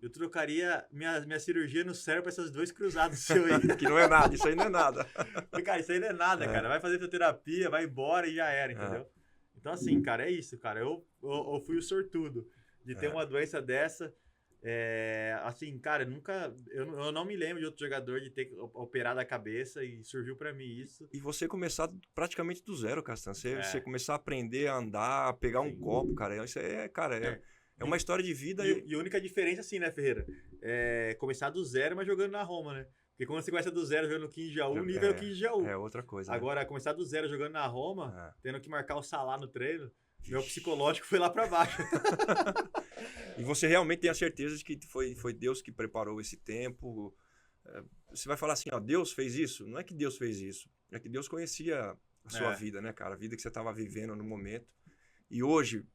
eu trocaria minha cirurgia no cérebro pra esses 2 cruzados seus aí. Que não é nada, isso aí não é nada. Falei, cara, isso aí não é nada, cara. Vai fazer fisioterapia, vai embora e já era, entendeu? Então, assim, cara, é isso, cara. Eu fui o sortudo de ter uma doença dessa. Assim, cara, eu não me lembro de outro jogador de ter operado a cabeça e surgiu pra mim isso. E você começar praticamente do zero, Castan. Você É. começar a aprender a andar, a pegar um Sim. copo, cara. Isso aí é uma história de vida. E a única diferença, assim, né, Ferreira? É começar do zero, mas jogando na Roma, né? Porque quando você começa do zero jogando no 15 Jaú, o nível é o 15 Jaú. É outra coisa. Agora, começar do zero jogando na Roma, tendo que marcar o Salah no treino, meu psicológico foi lá pra baixo. E você realmente tem a certeza de que foi Deus que preparou esse tempo. Você vai falar assim, ó, Deus fez isso? Não é que Deus fez isso. É que Deus conhecia a sua vida, né, cara? A vida que você estava vivendo no momento. E hoje,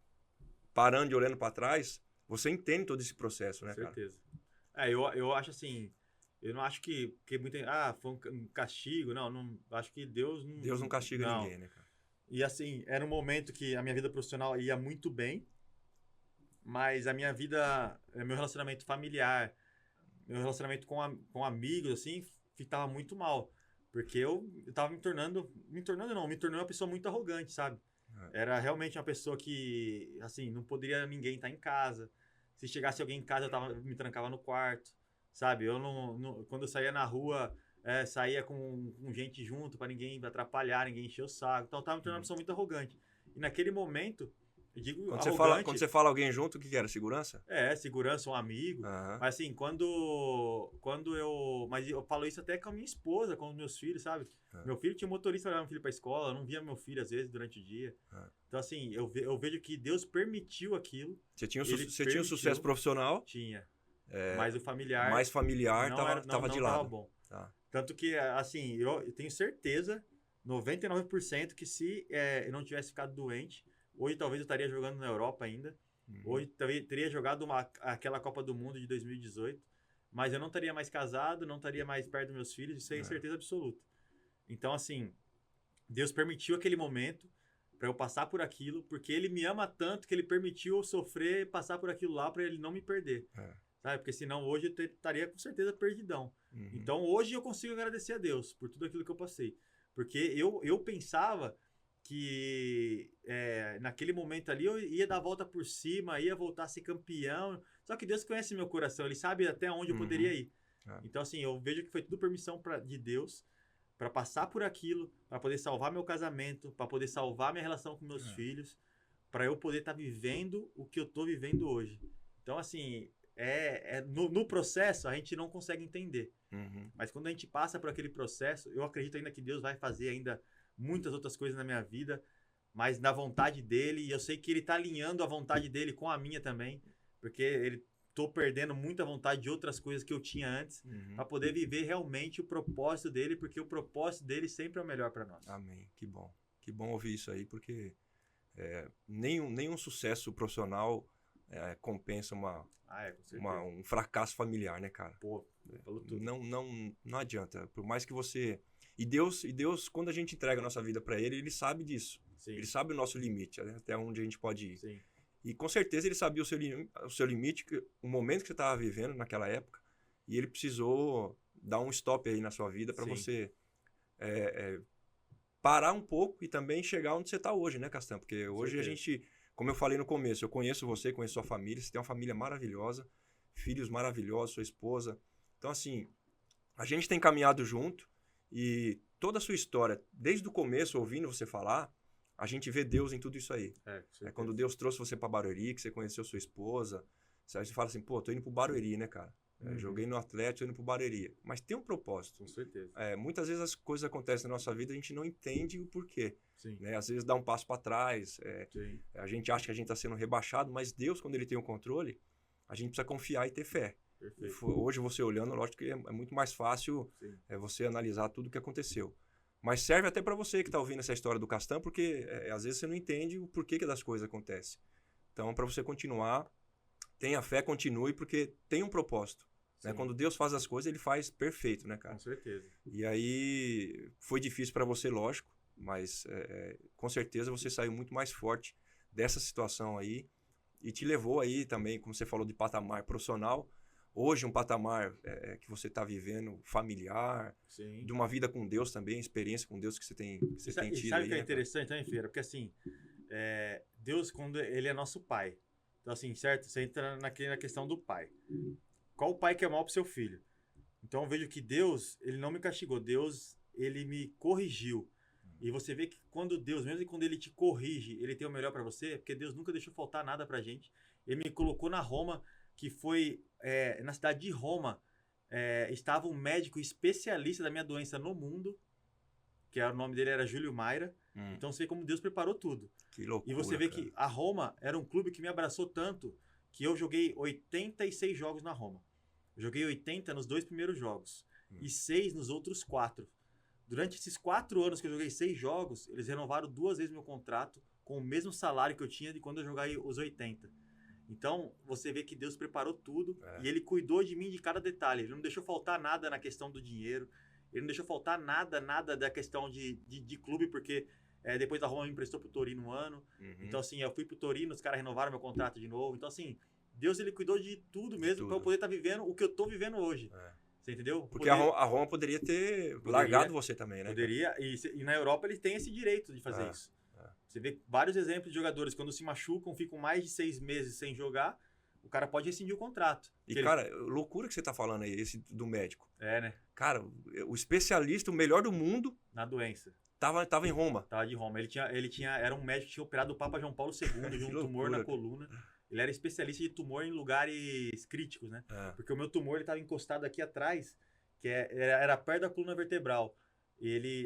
parando e olhando para trás, você entende todo esse processo, né, cara? Com certeza. Eu acho assim, eu não acho que muita, foi um castigo, não, acho que Deus não castiga ninguém, né, cara? E assim, era um momento que a minha vida profissional ia muito bem, mas a minha vida, meu relacionamento familiar, meu relacionamento com amigos, assim, ficava muito mal. Porque eu tava me tornando uma pessoa muito arrogante, sabe? Era realmente uma pessoa que, assim, não poderia ninguém estar em casa. Se chegasse alguém em casa, eu me trancava no quarto, sabe? Eu quando eu saía na rua, saía com gente junto para ninguém atrapalhar, ninguém encher o saco. Então eu tava me tornando uma pessoa muito arrogante. E naquele momento, eu digo Quando você fala alguém junto, o que era? Segurança? Segurança, um amigo. Mas assim, mas eu falo isso até com a minha esposa, com os meus filhos, sabe? Meu filho tinha um motorista para levar meu filho pra escola, eu não via meu filho às vezes durante o dia. Então assim, eu vejo que Deus permitiu aquilo. Você tinha um sucesso profissional? Tinha. Mas o familiar... Mais familiar tava de lado. Tava bom. Tanto que, assim, eu tenho certeza, 99%, que se eu não tivesse ficado doente, hoje talvez eu estaria jogando na Europa ainda. Hoje teria jogado aquela Copa do Mundo de 2018. Mas eu não estaria mais casado, não estaria mais perto dos meus filhos, isso é certeza absoluta. Então, assim, Deus permitiu aquele momento para eu passar por aquilo, porque Ele me ama tanto que Ele permitiu eu sofrer, passar por aquilo lá para Ele não me perder. Sabe? Porque senão hoje eu estaria com certeza perdidão. Então, hoje eu consigo agradecer a Deus por tudo aquilo que eu passei. Porque eu pensava que naquele momento ali eu ia dar a volta por cima, ia voltar a ser campeão. Só que Deus conhece meu coração, Ele sabe até onde eu poderia ir. Então, assim, eu vejo que foi tudo permissão de Deus para passar por aquilo, para poder salvar meu casamento, para poder salvar minha relação com meus filhos, para eu poder estar vivendo o que eu estou vivendo hoje. Então, assim, no processo a gente não consegue entender. Mas quando a gente passa por aquele processo, eu acredito ainda que Deus vai fazer ainda muitas outras coisas na minha vida, mas na vontade dele, e eu sei que ele está alinhando a vontade dele com a minha também, porque ele tô perdendo muita vontade de outras coisas que eu tinha antes, para poder viver realmente o propósito dele, porque o propósito dele sempre é o melhor para nós. Amém. Que bom. Que bom ouvir isso aí, porque nenhum sucesso profissional compensa Com certeza. um fracasso familiar, né, cara? Pô, falou tudo. Não adianta. Por mais que você... E Deus, quando a gente entrega a nossa vida para ele sabe disso. Sim. Ele sabe o nosso limite, né? Até onde a gente pode ir. Sim. E com certeza ele sabia o seu limite, o momento que você estava vivendo naquela época, e ele precisou dar um stop aí na sua vida para você parar um pouco e também chegar onde você está hoje, né, Castan? Porque hoje a gente, como eu falei no começo, eu conheço você, conheço sua família, você tem uma família maravilhosa, filhos maravilhosos, sua esposa. Então, assim, a gente tem caminhado junto e toda a sua história, desde o começo, ouvindo você falar, a gente vê Deus em tudo isso aí. Quando Deus trouxe você para Barueri, que você conheceu sua esposa, você fala assim, pô, tô indo pro Barueri, né, cara? Joguei no Atlético, tô indo pro Barueri. Mas tem um propósito. Com certeza. Muitas vezes as coisas acontecem na nossa vida e a gente não entende o porquê. Sim. Né? Às vezes dá um passo para trás, a gente acha que a gente está sendo rebaixado, mas Deus, quando ele tem o controle, a gente precisa confiar e ter fé. Hoje você olhando, lógico que é muito mais fácil você analisar tudo o que aconteceu. Mas serve até para você que está ouvindo essa história do Castan, porque às vezes você não entende o porquê que das coisas acontecem. Então, para você continuar, tenha fé, continue, porque tem um propósito. Né? Quando Deus faz as coisas, ele faz perfeito, né, cara? Com certeza. E aí, foi difícil para você, lógico, mas com certeza você saiu muito mais forte dessa situação aí e te levou aí também, como você falou, de patamar profissional. Hoje, um patamar que você está vivendo, familiar, de uma vida com Deus também, experiência com Deus que você tem tido. Sabe o que é interessante também, Feira? Porque assim, Deus, quando ele é nosso pai. Então assim, certo? Você entra na questão do pai. Qual o pai que é mal pro seu filho? Então eu vejo que Deus, ele não me castigou. Deus, ele me corrigiu. E você vê que quando Deus, mesmo quando ele te corrige, ele tem o melhor para você, porque Deus nunca deixou faltar nada pra gente. Ele me colocou na Roma, que foi na cidade de Roma, estava um médico especialista da minha doença no mundo, que o nome dele era Júlio Maira. Então você vê como Deus preparou tudo. Que loucura, e você vê cara. que a Roma era um clube que me abraçou tanto que eu joguei 86 jogos na Roma. Eu joguei 80 nos 2 primeiros jogos e 6 nos outros 4. Durante esses 4 anos que eu joguei 6 jogos, eles renovaram 2 vezes meu contrato com o mesmo salário que eu tinha de quando eu joguei os 80. Então, você vê que Deus preparou tudo e ele cuidou de mim de cada detalhe. Ele não deixou faltar nada na questão do dinheiro, ele não deixou faltar nada da questão de clube, porque depois da Roma me emprestou pro Torino um ano. Então, assim, eu fui pro Torino, os caras renovaram meu contrato de novo. Então, assim, Deus, ele cuidou de tudo mesmo para eu poder estar vivendo o que eu tô vivendo hoje. Você entendeu? Porque a Roma poderia ter largado você também, né? Poderia, e na Europa eles têm esse direito de fazer isso. Você vê vários exemplos de jogadores, quando se machucam, ficam mais de 6 meses sem jogar, o cara pode rescindir o contrato. E, cara, loucura que você tá falando aí, esse do médico. Né? Cara, o especialista, o melhor do mundo... Na doença. Tava em Roma. Tava de Roma. Era um médico que tinha operado o Papa João Paulo II de um tumor na coluna. Ele era especialista de tumor em lugares críticos, né? Porque o meu tumor, ele tava encostado aqui atrás, que era perto da coluna vertebral.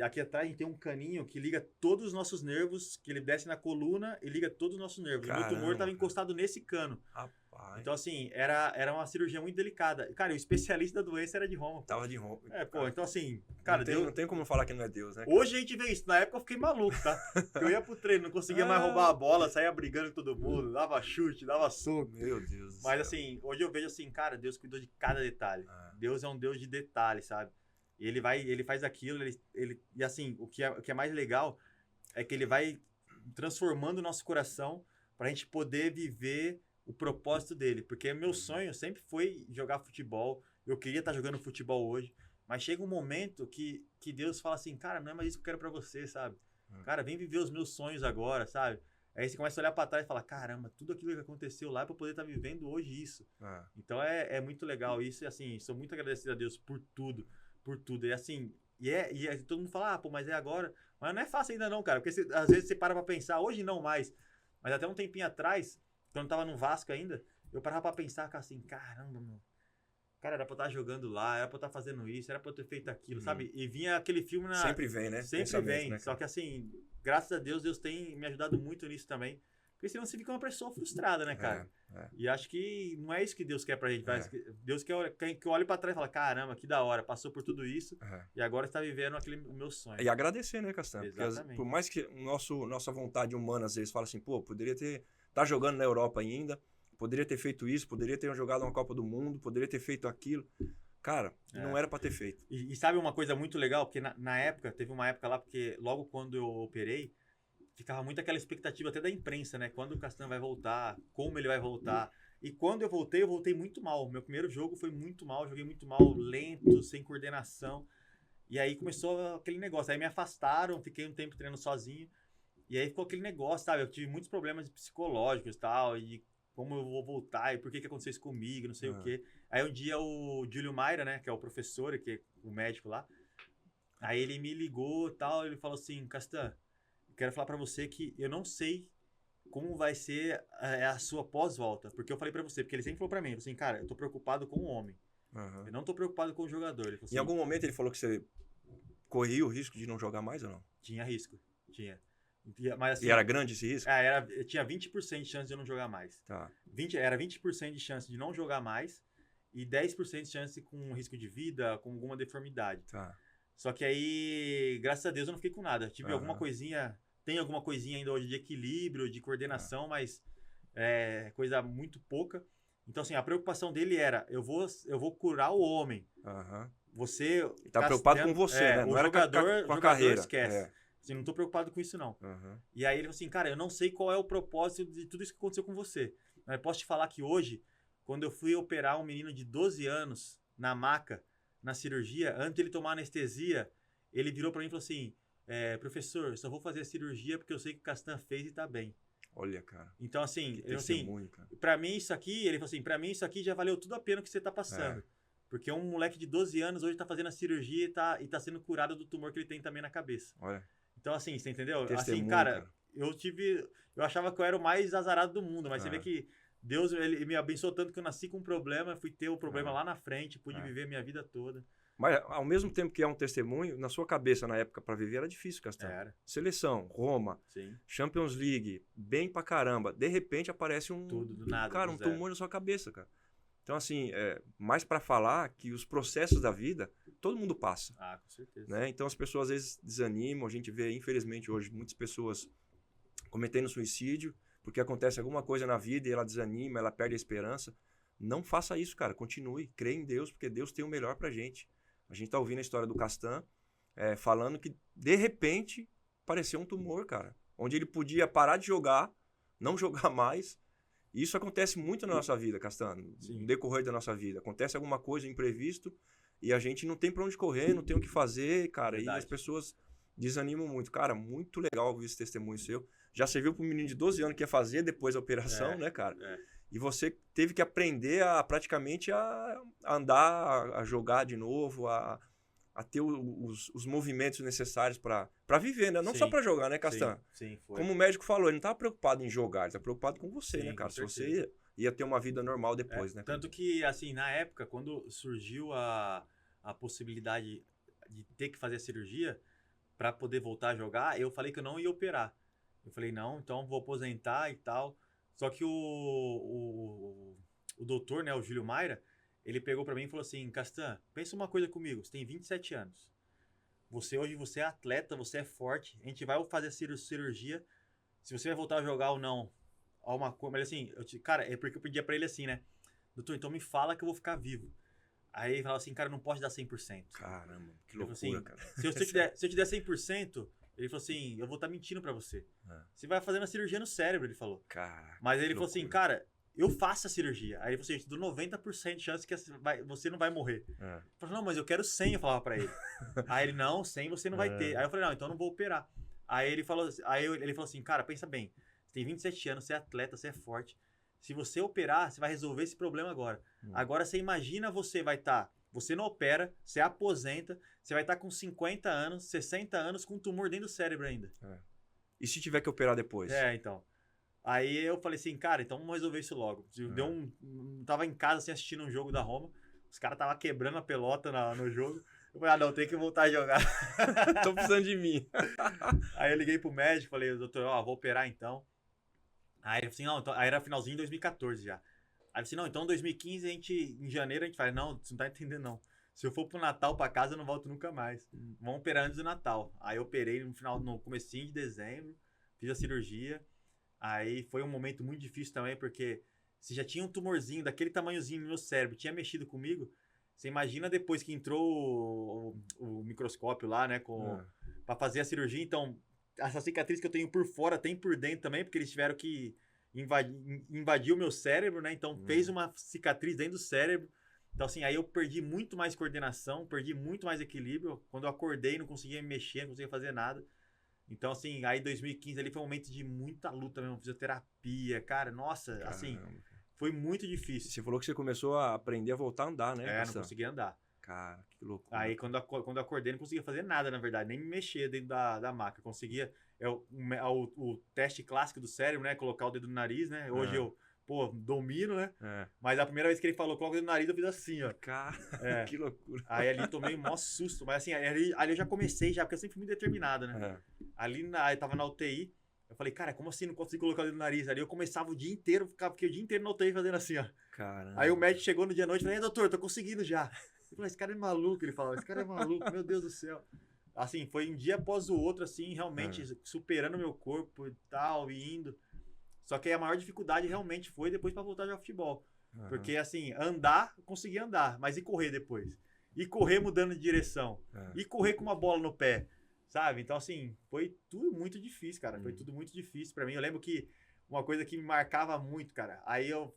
Aqui atrás a gente tem um caninho que liga todos os nossos nervos, que ele desce na coluna e liga todos os nossos nervos. Caramba, o meu tumor estava encostado nesse cano. Rapaz. Então, assim, era uma cirurgia muito delicada. Cara, o especialista da doença era de Roma. Tava de Roma. Então assim, cara, não tem como falar que não é Deus, né? Hoje a gente vê isso. Na época eu fiquei maluco, tá? Eu ia pro treino, não conseguia mais roubar a bola, saía brigando com todo mundo, dava chute, dava soco. Meu Deus do Mas céu. assim, hoje eu vejo assim, cara, Deus cuidou de cada detalhe. Deus é um Deus de detalhes, sabe? E ele faz aquilo, e assim, o que é mais legal é que ele vai transformando o nosso coração pra gente poder viver o propósito dele. Porque meu sonho sempre foi jogar futebol, eu queria estar jogando futebol hoje, mas chega um momento que Deus fala assim, cara, não é mais isso que eu quero pra você, sabe? Cara, vem viver os meus sonhos agora, sabe? Aí você começa a olhar pra trás e fala, caramba, tudo aquilo que aconteceu lá é pra eu poder estar vivendo hoje isso. Então é muito legal isso, e assim, sou muito agradecido a Deus por tudo. E assim, e todo mundo fala, pô, mas é agora. Mas não é fácil ainda não, cara, porque às vezes você para pra pensar, hoje não mais, mas até um tempinho atrás, quando eu tava no Vasco ainda, eu parava pra pensar, cara, assim, caramba, meu. Cara, era pra eu estar jogando lá, era pra eu estar fazendo isso, era pra eu ter feito aquilo, sabe? E vinha aquele filme Sempre vem, né? Sempre Pensamento, vem, né, só que assim, graças a Deus, Deus tem me ajudado muito nisso também, Porque senão você fica uma pessoa frustrada, né, cara? E acho que não é isso que Deus quer pra gente. Deus quer que eu olhe pra trás e fale, caramba, que da hora, passou por tudo isso e agora está vivendo o meu sonho. E agradecer, né, Castanho? Exatamente. Porque por mais que nossa vontade humana às vezes fala assim, pô, poderia tá jogando na Europa ainda, poderia ter feito isso, poderia ter jogado uma Copa do Mundo, poderia ter feito aquilo. Cara, não era pra ter feito. E sabe uma coisa muito legal? Porque na época, teve uma época lá, porque logo quando eu operei, ficava muito aquela expectativa até da imprensa, né? Quando o Castanho vai voltar, como ele vai voltar. E quando eu voltei muito mal. Meu primeiro jogo foi muito mal, joguei muito mal, lento, sem coordenação. E aí começou aquele negócio. Aí me afastaram, fiquei um tempo treinando sozinho. E aí ficou aquele negócio, sabe? Eu tive muitos problemas psicológicos e tal, e como eu vou voltar, e por que aconteceu isso comigo, não sei o quê. Aí um dia o Júlio Maira, né, que é o professor, que é o médico lá, aí ele me ligou e tal, ele falou assim, Castan, quero falar pra você que eu não sei como vai ser a sua pós-volta. Porque eu falei pra você, porque ele sempre falou pra mim, assim, cara, eu tô preocupado com o homem. Eu não tô preocupado com o jogador. Ele falou assim, em algum momento ele falou que você corria o risco de não jogar mais ou não? Tinha risco, tinha. Mas, assim, e era grande esse risco? Tinha 20% de chance de eu não jogar mais. Tá. Era 20% de chance de não jogar mais e 10% de chance com risco de vida, com alguma deformidade. Tá. Só que aí, graças a Deus, eu não fiquei com nada. Tive alguma coisinha, tem alguma coisinha ainda hoje de equilíbrio, de coordenação, mas é coisa muito pouca. Então, assim, a preocupação dele era, eu vou curar o homem. Você... Ele tá preocupado com você, né? Não era com a carreira. Esquece. Assim, não tô preocupado com isso, não. E aí ele falou assim, cara, eu não sei qual é o propósito de tudo isso que aconteceu com você. Mas eu posso te falar que hoje, quando eu fui operar um menino de 12 anos na maca, na cirurgia, antes de ele tomar anestesia, ele virou pra mim e falou assim, professor, só vou fazer a cirurgia porque eu sei que o Castan fez e tá bem. Olha, cara. Então, assim, pra mim isso aqui, ele falou assim, pra mim isso aqui já valeu tudo a pena que você tá passando. Porque um moleque de 12 anos hoje tá fazendo a cirurgia e tá sendo curado do tumor que ele tem também na cabeça. Olha. Então, assim, você entendeu? Testemunho, assim, cara, eu achava que eu era o mais azarado do mundo, mas você vê que Deus, ele me abençoou tanto que eu nasci com um problema, fui ter o problema lá na frente, pude viver a minha vida toda. Mas, ao mesmo tempo que é um testemunho, na sua cabeça, na época, pra viver, era difícil, Castanho. Era. Seleção, Roma, Sim. Champions League, bem pra caramba. De repente, aparece Tudo, do nada, cara, um tumor na sua cabeça, cara. Então, assim, mais pra falar que os processos da vida, todo mundo passa. Com certeza. Né? Então, as pessoas, às vezes, desanimam. A gente vê, infelizmente, hoje, muitas pessoas cometendo suicídio, porque acontece alguma coisa na vida e ela desanima, ela perde a esperança. Não faça isso, cara. Continue. Crê em Deus, porque Deus tem o melhor pra gente. A gente tá ouvindo a história do Castan, falando que, de repente, apareceu um tumor, cara. Onde ele podia parar de jogar, não jogar mais. E isso acontece muito na nossa vida, Castan. No decorrer da nossa vida. Acontece alguma coisa, imprevisto, e a gente não tem pra onde correr, não tem o que fazer, cara. Verdade. E as pessoas desanimam muito. Cara, muito legal ouvir esse testemunho seu. Já serviu para um menino de 12 anos que ia fazer depois da operação, né, cara? E você teve que aprender praticamente a andar, a jogar de novo, a ter os movimentos necessários para viver, né? Não só para jogar, né, Castan? Sim, foi. Como o médico falou, ele não estava preocupado em jogar, ele estava preocupado com você, né, cara? Se você ia ter uma vida normal depois, né? Tanto que, assim, na época, quando surgiu a possibilidade de ter que fazer a cirurgia para poder voltar a jogar, eu falei que eu não ia operar. Eu falei, não, então vou aposentar e tal. Só que o doutor, né, o Júlio Maira, ele pegou pra mim e falou assim, Castan, pensa uma coisa comigo, você tem 27 anos. Hoje você é atleta, você é forte, a gente vai fazer a cirurgia, se você vai voltar a jogar ou não, alguma coisa, mas assim, cara, é porque eu pedia pra ele assim, né, doutor, então me fala que eu vou ficar vivo. Aí ele falou assim, cara, não pode dar 100%. Caramba, que loucura, assim, cara. Se eu te der 100%, ele falou assim, eu vou estar mentindo pra você. Você vai fazendo a cirurgia no cérebro, ele falou. Cara, mas ele falou assim, cara, eu faço a cirurgia. Aí ele falou assim, eu te dou 90% de chance que você não vai morrer. Eu falei, não, mas eu quero 100, eu falava pra ele. Aí ele, não, 100 você não vai ter. Aí eu falei, não, então eu não vou operar. Aí ele falou assim, cara, pensa bem, você tem 27 anos, você é atleta, você é forte. Se você operar, você vai resolver esse problema agora. Agora você imagina, você não opera, você aposenta, você vai estar com 50 anos, 60 anos, com um tumor dentro do cérebro ainda. E se tiver que operar depois? Então. Aí eu falei assim, cara, então vamos resolver isso logo. Tava em casa assim, assistindo um jogo da Roma, os caras estavam quebrando a pelota no jogo. Eu falei, não, tem que voltar a jogar. Tô precisando de mim. Aí eu liguei pro médico, falei, doutor, vou operar então. Aí ele falou assim, não, então, aí era finalzinho de 2014 já. Aí ele falou assim, não, então em 2015 em janeiro a gente fala, não, você não tá entendendo não. Se eu for pro Natal pra casa, eu não volto nunca mais. Vamos operar antes do Natal. Aí eu operei no comecinho de dezembro, fiz a cirurgia. Aí foi um momento muito difícil também, porque se já tinha um tumorzinho daquele tamanhozinho no meu cérebro, tinha mexido comigo, você imagina depois que entrou o microscópio lá, né, pra fazer a cirurgia. Então, essa cicatriz que eu tenho por fora tem por dentro também, porque eles tiveram que invadir o meu cérebro, né? Então, fez uma cicatriz dentro do cérebro. Então, assim, aí eu perdi muito mais coordenação, perdi muito mais equilíbrio. Quando eu acordei, não conseguia me mexer, não conseguia fazer nada. Então, assim, aí 2015 ali foi um momento de muita luta mesmo, fisioterapia, cara, nossa, Caramba. assim, foi muito difícil. Você falou que você começou a aprender a voltar a andar, né? É, não conseguia andar. Cara, que loucura. Aí, quando eu acordei, não conseguia fazer nada, na verdade, nem me mexer dentro da maca. Eu conseguia, o teste clássico do cérebro, né, colocar o dedo no nariz, né, hoje eu, domino, né, mas a primeira vez que ele falou, coloca o dedo no nariz, eu fiz assim, ó. Cara, que loucura. Aí ali tomei um maior susto, mas assim, ali eu já comecei, porque eu sempre fui muito determinado, né. Ali eu tava na UTI, eu falei, cara, como assim não consigo colocar o dedo no nariz? Ali eu começava o dia inteiro, fiquei o dia inteiro na UTI fazendo assim, ó. Caramba. Aí o médico chegou no dia à noite e falou, doutor, tô conseguindo já. Eu falei, esse cara é maluco, ele falava, esse cara é maluco, meu Deus do céu. Assim, foi um dia após o outro, assim, realmente superando o meu corpo e tal, e indo. Só que a maior dificuldade realmente foi depois pra voltar a jogar futebol. Porque, assim, andar, eu conseguia andar, mas e correr depois? E correr mudando de direção? E correr com uma bola no pé? Sabe? Então, assim, foi tudo muito difícil, cara. Foi tudo muito difícil pra mim. Eu lembro que uma coisa que me marcava muito, cara, aí eu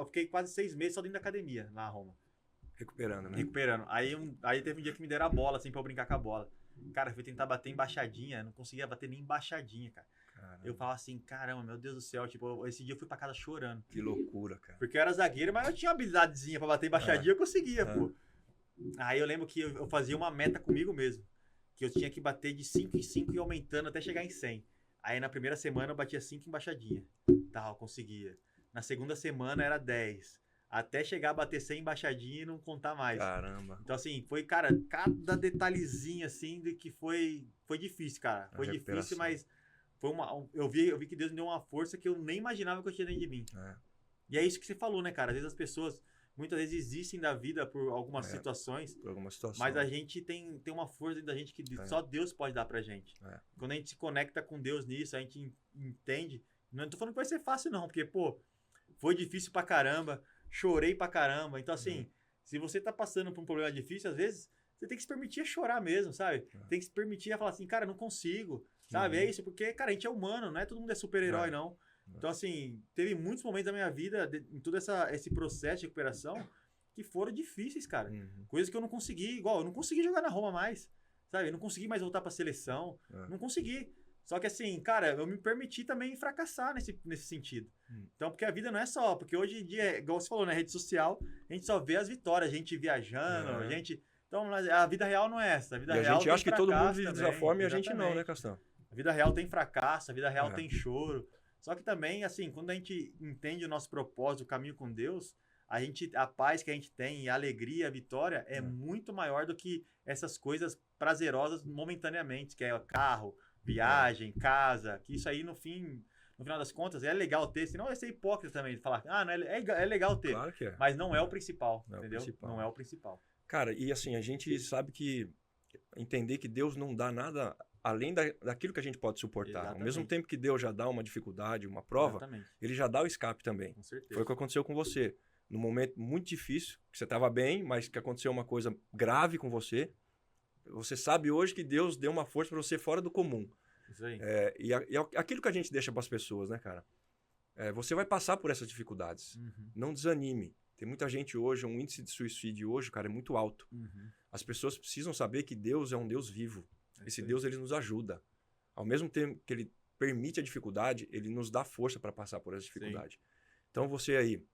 fiquei quase 6 meses só dentro da academia, na Roma. Recuperando, né? Recuperando. Aí teve um dia que me deram a bola, assim, pra eu brincar com a bola. Cara, eu fui tentar bater embaixadinha, não conseguia bater nem embaixadinha, cara. Caramba. Eu falava assim, caramba, meu Deus do céu, tipo, esse dia eu fui pra casa chorando. Que loucura, cara. Porque eu era zagueiro, mas eu tinha uma habilidadezinha pra bater embaixadinha, eu conseguia, pô. Aí eu lembro que eu fazia uma meta comigo mesmo, que eu tinha que bater de 5 em 5 e aumentando até chegar em 100. Aí na primeira semana eu batia 5 embaixadinha. Tá, eu conseguia. Na segunda semana era 10. Até chegar a bater 100 embaixadinha e não contar mais. Caramba. Então, assim, foi, cara, cada detalhezinho, assim, de que foi difícil, cara. Foi difícil, mas foi eu vi que Deus me deu uma força que eu nem imaginava que eu tinha dentro de mim. E é isso que você falou, né, cara? Às vezes as pessoas, muitas vezes, desistem da vida por algumas situações. Por alguma situação. Mas a gente tem uma força dentro da gente que só Deus pode dar pra gente. Quando a gente se conecta com Deus nisso, a gente entende. Não tô falando que vai ser fácil, não. Porque, pô, foi difícil pra caramba. Chorei pra caramba. Então, assim, se você tá passando por um problema difícil, às vezes, você tem que se permitir a chorar mesmo, sabe? Tem que se permitir a falar assim, cara, não consigo, sabe? É isso, porque, cara, a gente é humano, não é todo mundo é super-herói, não. Então, assim, teve muitos momentos da minha vida, em todo esse processo de recuperação, que foram difíceis, cara. Coisas que eu não consegui, igual, eu não consegui jogar na Roma mais, sabe? Eu não consegui mais voltar pra seleção, não consegui. Só que assim, cara, eu me permiti também fracassar nesse sentido. Então, porque a vida não é só... Porque hoje em dia, igual você falou, na rede social, a gente só vê as vitórias, a gente viajando, a gente... Então, a vida real não é essa. A vida real a gente acha que todo mundo vive dessa forma e a gente não, né, Castão? A vida real tem fracasso, a vida real tem choro. Só que também, assim, quando a gente entende o nosso propósito, o caminho com Deus, a paz que a gente tem, a alegria, a vitória é muito maior do que essas coisas prazerosas momentaneamente, que é o carro, viagem, casa, que isso aí no final das contas é legal ter, senão vai ser hipócrita também falar, não é legal ter, claro que é. Mas não é o principal, entendeu? Não é o principal. Cara, e assim, a gente sabe que entender que Deus não dá nada além daquilo que a gente pode suportar. Exatamente. Ao mesmo tempo que Deus já dá uma dificuldade, uma prova, ele já dá o escape também. Com certeza. Foi o que aconteceu com você. Num momento muito difícil, que você estava bem, mas que aconteceu uma coisa grave com você, você sabe hoje que Deus deu uma força para você fora do comum. Isso aí. E aquilo que a gente deixa para as pessoas, né, cara? Você vai passar por essas dificuldades. Não desanime. Tem muita gente hoje, um índice de suicídio hoje, cara, é muito alto. As pessoas precisam saber que Deus é um Deus vivo. Esse Deus, ele nos ajuda. Ao mesmo tempo que ele permite a dificuldade, ele nos dá força para passar por essa dificuldade. Então você aí,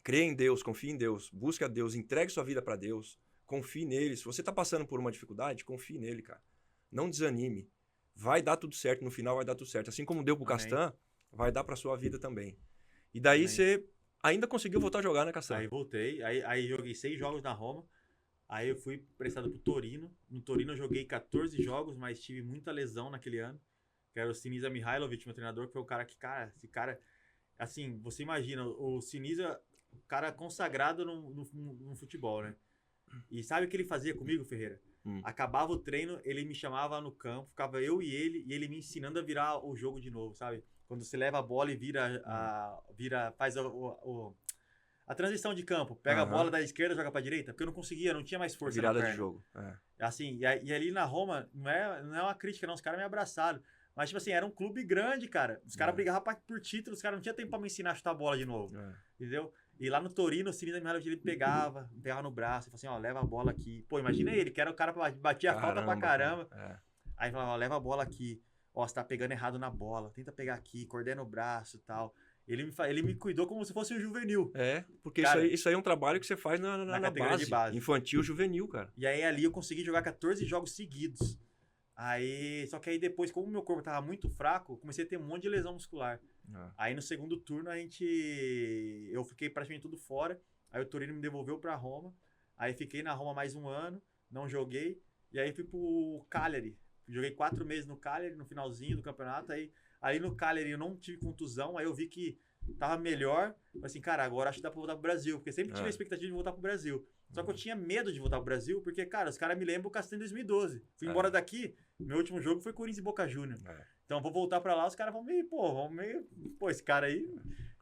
crê em Deus, confie em Deus, busque a Deus, entregue sua vida para Deus, confie nele. Se você está passando por uma dificuldade, confie nele, cara. Não desanime. Vai dar tudo certo, no final vai dar tudo certo. Assim como deu pro Castan, vai dar pra sua vida também. E daí você ainda conseguiu voltar a jogar, né, Castan? Aí voltei, aí joguei 6 jogos na Roma, aí eu fui emprestado pro Torino. No Torino eu joguei 14 jogos, mas tive muita lesão naquele ano. Que era o Sinisa Mihailovic, meu treinador, que foi o cara que, cara, esse cara... assim, você imagina, o Sinisa, o cara consagrado no futebol, né? E sabe o que ele fazia comigo, Ferreira? Acabava o treino, ele me chamava no campo, ficava eu e ele me ensinando a virar o jogo de novo, sabe? Quando você leva a bola e faz a transição de campo, pega a bola da esquerda e joga pra direita, porque eu não conseguia, não tinha mais força virada na perna. de jogo. Assim, e ali na Roma, não é uma crítica, não, os caras me abraçaram. Mas, tipo assim, era um clube grande, cara. Os caras brigavam por título, os caras não tinham tempo pra me ensinar a chutar a bola de novo. Entendeu? E lá no Torino, o Sinisa Mihajlovic, ele pegava no braço, e falava assim, ó, leva a bola aqui. Pô, imagina ele, que era o cara que batia a falta pra caramba. Aí falava, ó, leva a bola aqui. Ó, você tá pegando errado na bola, tenta pegar aqui, coordena o braço e tal. Ele me cuidou como se fosse um juvenil. Porque cara, isso aí é um trabalho que você faz na base. Infantil, juvenil, cara. E aí ali eu consegui jogar 14 jogos seguidos. Só que aí depois, como o meu corpo tava muito fraco, eu comecei a ter um monte de lesão muscular. Aí no segundo turno eu fiquei praticamente tudo fora. Aí o Torino me devolveu pra Roma. Aí fiquei na Roma mais um ano, não joguei. E aí fui pro Cagliari. Joguei 4 meses no Cagliari, no finalzinho do campeonato. Aí no Cagliari eu não tive contusão. Aí eu vi que tava melhor. Falei assim, cara, agora acho que dá pra voltar pro Brasil. Porque sempre tive a expectativa de voltar pro Brasil. Só que eu tinha medo de voltar pro Brasil, porque, cara, os caras me lembram o Castanho em 2012. Fui embora daqui, meu último jogo foi Corinthians e Boca Juniors. Então, vou voltar pra lá, os caras vão pô, esse cara aí...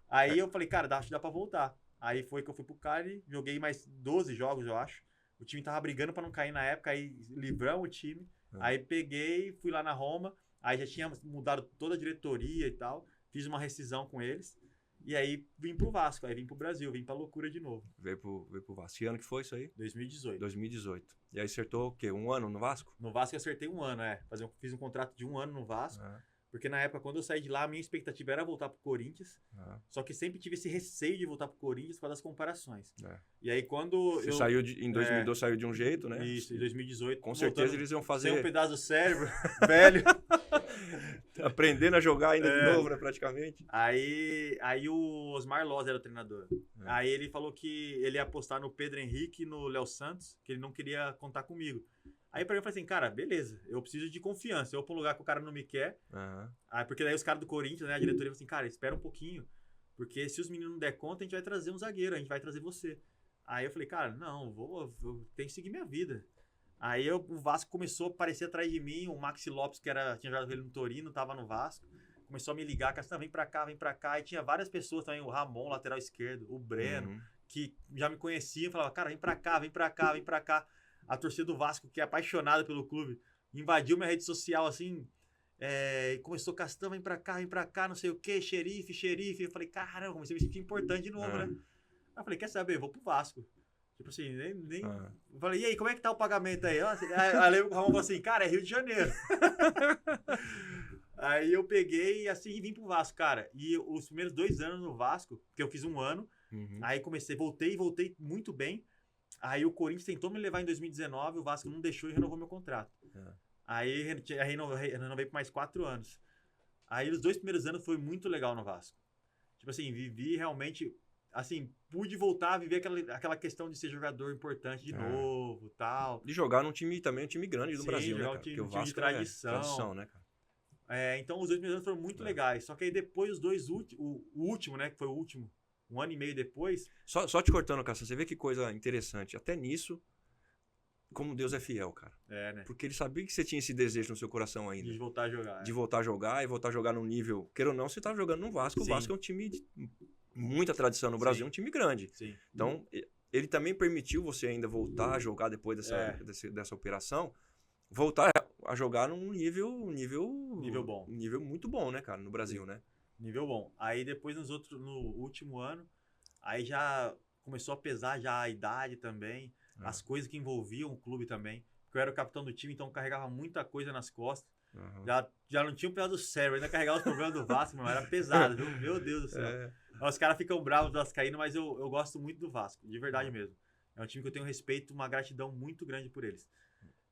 Aí eu falei, cara, acho que dá pra voltar. Aí foi que eu fui pro Cagliari, joguei mais 12 jogos, eu acho. O time tava brigando pra não cair na época, aí livramos o time. Aí peguei, fui lá na Roma, aí já tinha mudado toda a diretoria e tal. Fiz uma rescisão com eles. E aí vim pro Vasco, aí vim pro Brasil, vim pra loucura de novo. Veio pro Vasco. Que ano que foi isso aí? 2018. 2018. E aí acertou o quê? 1 ano no Vasco? No Vasco eu acertei 1 ano, Fiz um contrato de 1 ano no Vasco. Porque na época, quando eu saí de lá, a minha expectativa era voltar pro Corinthians. Só que sempre tive esse receio de voltar pro Corinthians por causa das comparações. E aí quando Você saiu em 2012 saiu de um jeito, né? Isso, em 2018. Com certeza eles iam fazer... Sem um pedaço do cérebro, velho. Aprendendo a jogar ainda de novo, né, praticamente. Aí o Osmar Loz era o treinador. Aí ele falou que ele ia apostar no Pedro Henrique e no Léo Santos, que ele não queria contar comigo. Aí pra mim eu falei assim, cara, beleza, eu preciso de confiança. Eu vou pra um lugar que o cara não me quer. Aí, porque daí os caras do Corinthians, né, a diretoria falou assim, cara, espera um pouquinho. Porque se os meninos não der conta, a gente vai trazer um zagueiro, a gente vai trazer você. Aí eu falei, cara, não, eu tenho que seguir minha vida. Aí o Vasco começou a aparecer atrás de mim, o Maxi Lopes, que tinha jogado ele no Torino, tava no Vasco. Começou a me ligar, Castan, vem pra cá. E tinha várias pessoas também, o Ramon, lateral esquerdo, o Breno, que já me conheciam, falavam, cara, vem pra cá. A torcida do Vasco, que é apaixonada pelo clube, invadiu minha rede social, assim, e começou, Castan, vem pra cá, não sei o quê, xerife. Eu falei, caramba, comecei a me sentir importante de novo, né? Aí eu falei, quer saber, eu vou pro Vasco. Tipo assim, nem... Eu falei, e aí, como é que tá o pagamento aí? Aí lembro que o Ramon falou assim, cara, é Rio de Janeiro. Aí eu peguei assim e vim pro Vasco, cara. E os primeiros 2 anos no Vasco, porque eu fiz 1 ano, aí voltei muito bem. Aí o Corinthians tentou me levar em 2019, o Vasco não deixou e renovou meu contrato. Aí renovei por mais 4 anos. Aí os 2 primeiros anos foi muito legal no Vasco. Tipo assim, vivi realmente... Assim, pude voltar a viver aquela questão de ser jogador importante de novo, tal. De jogar num time também, um time grande do Brasil, né, cara? Porque o Vasco de tradição, né, cara? Então os 2 primeiros anos foram muito legais. Só que aí depois os 2 últimos, o último, né, que foi o último, 1 ano e meio depois... Só te cortando, Castan, você vê que coisa interessante. Até nisso, como Deus é fiel, cara. Né? Porque ele sabia que você tinha esse desejo no seu coração ainda. De voltar a jogar. De voltar a jogar e voltar a jogar num nível... Queira ou não, você tava jogando no Vasco. O Vasco é um time de muita tradição no Brasil, um time grande. Então, ele também permitiu você ainda voltar a jogar depois dessa operação, voltar a jogar num nível bom. Nível muito bom, né, cara, no Brasil, né? Nível bom. Aí depois no último ano, aí já começou a pesar já a idade também, as coisas que envolviam o clube também. Porque eu era o capitão do time, então eu carregava muita coisa nas costas. Já não tinha um pedaço do cérebro, ainda carregava os problemas do Vasco, mas era pesado, viu? Meu Deus do céu. Os caras ficam bravos do Vascaíno, mas eu gosto muito do Vasco, de verdade mesmo. É um time que eu tenho respeito, uma gratidão muito grande por eles.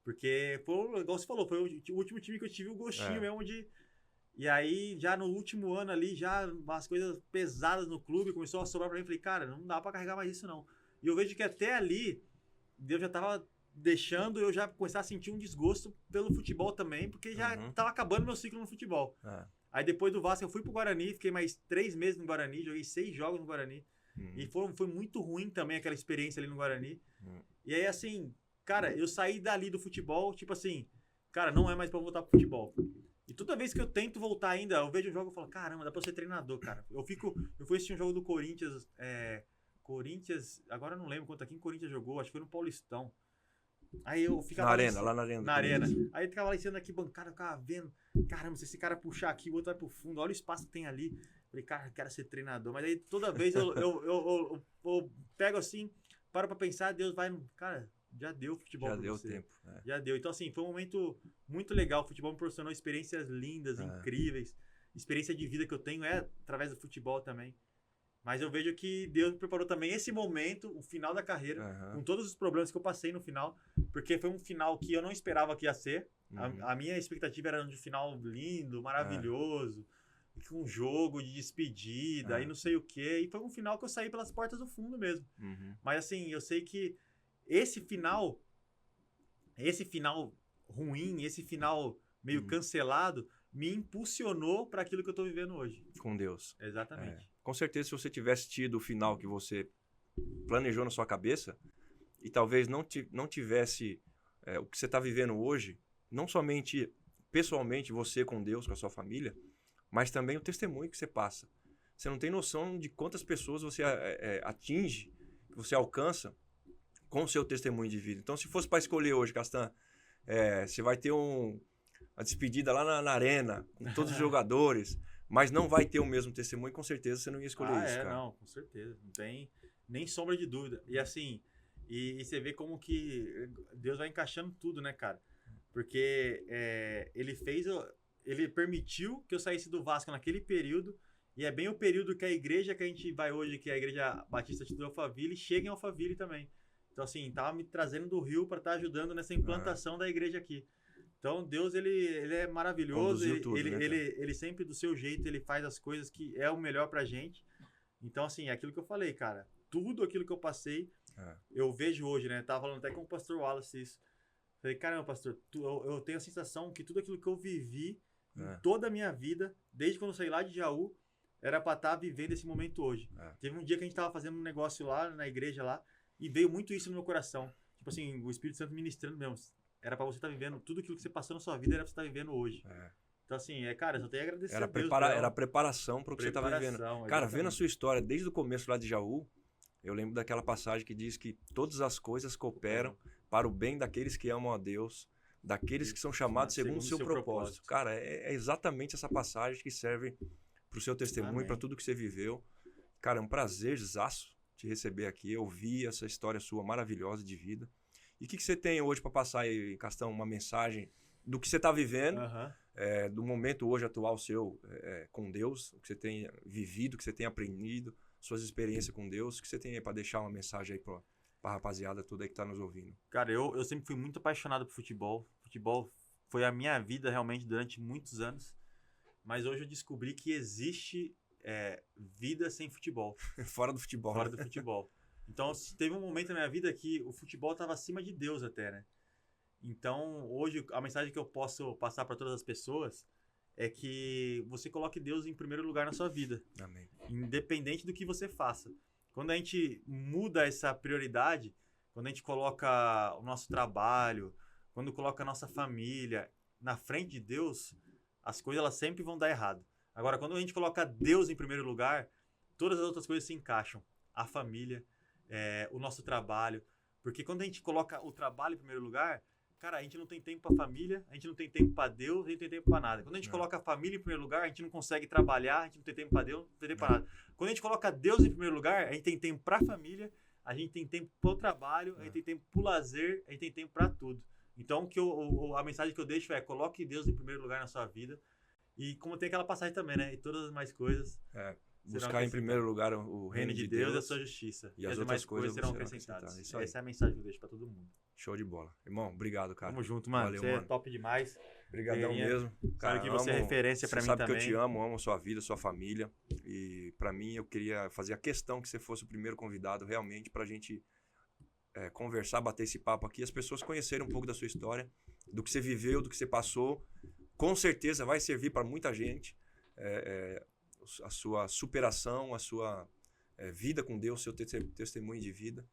Porque, igual você falou, foi o último time que eu tive o gostinho mesmo de... E aí, já no último ano ali, já umas coisas pesadas no clube, começou a sobrar pra mim. Falei, cara, não dá pra carregar mais isso, não. E eu vejo que até ali, Deus já tava deixando eu já começar a sentir um desgosto pelo futebol também, porque já tava acabando meu ciclo no futebol. Aí depois do Vasco eu fui pro Guarani, fiquei mais 3 meses no Guarani, joguei 6 jogos no Guarani. E foi muito ruim também aquela experiência ali no Guarani. E aí, assim, cara, eu saí dali do futebol, tipo assim, cara, não é mais pra eu voltar pro futebol. E toda vez que eu tento voltar ainda, eu vejo o jogo e falo, caramba, dá pra eu ser treinador, cara. Eu fui assistir um jogo do Corinthians, agora eu não lembro quanto aqui em Corinthians jogou, acho que foi no Paulistão. Aí eu ficava lá na arena. Na arena. Aí eu ficava lá em cima aqui, bancada, eu ficava vendo. Caramba, se esse cara puxar aqui, o outro vai pro fundo. Olha o espaço que tem ali. Falei, cara, eu quero ser treinador. Mas aí toda vez eu pego assim, paro pra pensar, Deus vai. Cara, já deu futebol Já pra deu você. tempo. Já deu. Então, assim, foi um momento muito legal. O futebol me proporcionou experiências lindas, incríveis. Experiência de vida que eu tenho é através do futebol também. Mas eu vejo que Deus me preparou também esse momento, o final da carreira, com todos os problemas que eu passei no final, porque foi um final que eu não esperava que ia ser. A minha expectativa era de um final lindo, maravilhoso, com um jogo de despedida e não sei o quê. E foi um final que eu saí pelas portas do fundo mesmo. Mas assim, eu sei que esse final ruim, esse final meio cancelado, me impulsionou para aquilo que eu tô vivendo hoje. Com Deus. Exatamente. Com certeza, se você tivesse tido o final que você planejou na sua cabeça e talvez não tivesse o que você está vivendo hoje, não somente pessoalmente você com Deus, com a sua família, mas também o testemunho que você passa. Você não tem noção de quantas pessoas você atinge, que você alcança com o seu testemunho de vida. Então, se fosse para escolher hoje, Castan, você vai ter uma despedida lá na arena, com todos os jogadores, mas não vai ter o mesmo testemunho, com certeza você não ia escolher isso, cara. Não, com certeza. Não tem nem sombra de dúvida. E assim, e você vê como que Deus vai encaixando tudo, né, cara? Porque ele permitiu que eu saísse do Vasco naquele período, e é bem o período que a igreja que a gente vai hoje, que é a Igreja Batista de Alphaville, chega em Alphaville também. Então, assim, tava me trazendo do Rio para estar ajudando nessa implantação da igreja aqui. Então, Deus, ele é maravilhoso, ele sempre do seu jeito, ele faz as coisas que é o melhor pra gente. Então, assim, é aquilo que eu falei, cara, tudo aquilo que eu passei, eu vejo hoje, né? Tava falando até com o pastor Wallace isso. Falei, caramba, pastor, eu tenho a sensação que tudo aquilo que eu vivi em toda a minha vida, desde quando eu saí lá de Jaú, era pra estar vivendo esse momento hoje. Teve um dia que a gente tava fazendo um negócio lá, na igreja lá, e veio muito isso no meu coração. Tipo assim, o Espírito Santo ministrando mesmo. Era pra você estar vivendo tudo aquilo que você passou na sua vida, era pra você estar vivendo hoje. Então, assim, cara, eu só tenho a agradecer a Deus. Era a preparação para o que você estava vivendo. Cara, exatamente. Vendo a sua história desde o começo lá de Jaú, eu lembro daquela passagem que diz que todas as coisas cooperam para o bem daqueles que amam a Deus, daqueles que são chamados segundo o seu propósito. Cara, é exatamente essa passagem que serve para o seu testemunho, para tudo que você viveu. Cara, é um prazerzaço te receber aqui, ouvir essa história sua maravilhosa de vida. E o que você tem hoje para passar aí, Castão, uma mensagem do que você está vivendo, do momento hoje atual seu com Deus, o que você tem vivido, o que você tem aprendido, suas experiências com Deus, o que você tem aí para deixar uma mensagem aí para a rapaziada toda aí que está nos ouvindo? Cara, eu sempre fui muito apaixonado por futebol. Futebol foi a minha vida realmente durante muitos anos, mas hoje eu descobri que existe vida sem futebol. Fora do futebol. Fora do futebol. Então, teve um momento na minha vida que o futebol estava acima de Deus até, né? Então, hoje, a mensagem que eu posso passar para todas as pessoas é que você coloque Deus em primeiro lugar na sua vida. Amém. Independente do que você faça. Quando a gente muda essa prioridade, quando a gente coloca o nosso trabalho, quando coloca a nossa família na frente de Deus, as coisas elas sempre vão dar errado. Agora, quando a gente coloca Deus em primeiro lugar, todas as outras coisas se encaixam. A família, o nosso trabalho. Porque quando a gente coloca o trabalho em primeiro lugar, cara, a gente não tem tempo para família, a gente não tem tempo para Deus, a gente não tem tempo para nada. Quando a gente coloca a família em primeiro lugar, a gente não consegue trabalhar, a gente não tem tempo para Deus, não tem tempo para nada. Quando a gente coloca Deus em primeiro lugar, a gente tem tempo para a família, a gente tem tempo para o trabalho, a gente tem tempo para o lazer, a gente tem tempo para tudo. Então, a mensagem que eu deixo é: coloque Deus em primeiro lugar na sua vida. E como tem aquela passagem também, né? E todas as mais coisas. Buscar em primeiro lugar o reino de Deus e a sua justiça. E as outras coisas serão acrescentadas. Essa é a mensagem que eu deixo pra todo mundo. Show de bola. Irmão, obrigado, cara. Tamo junto, mano. Valeu, você mano. É top demais. Obrigadão mesmo. Cara, que você é referência pra mim também. Você sabe que eu te amo a sua vida, a sua família. E pra mim, eu queria fazer a questão que você fosse o primeiro convidado, realmente, pra gente conversar, bater esse papo aqui. As pessoas conhecerem um pouco da sua história, do que você viveu, do que você passou. Com certeza vai servir pra muita gente. a sua superação, a sua vida com Deus, seu testemunho de vida.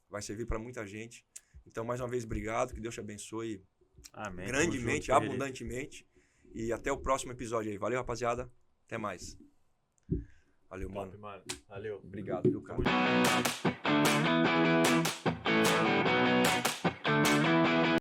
Vai servir para muita gente. Então, mais uma vez, obrigado. Que Deus te abençoe. Amém. Grandemente, abundantemente. E até o próximo episódio aí. Valeu, rapaziada. Até mais. Valeu, mano. Top, mano. Valeu. Obrigado, viu, cara?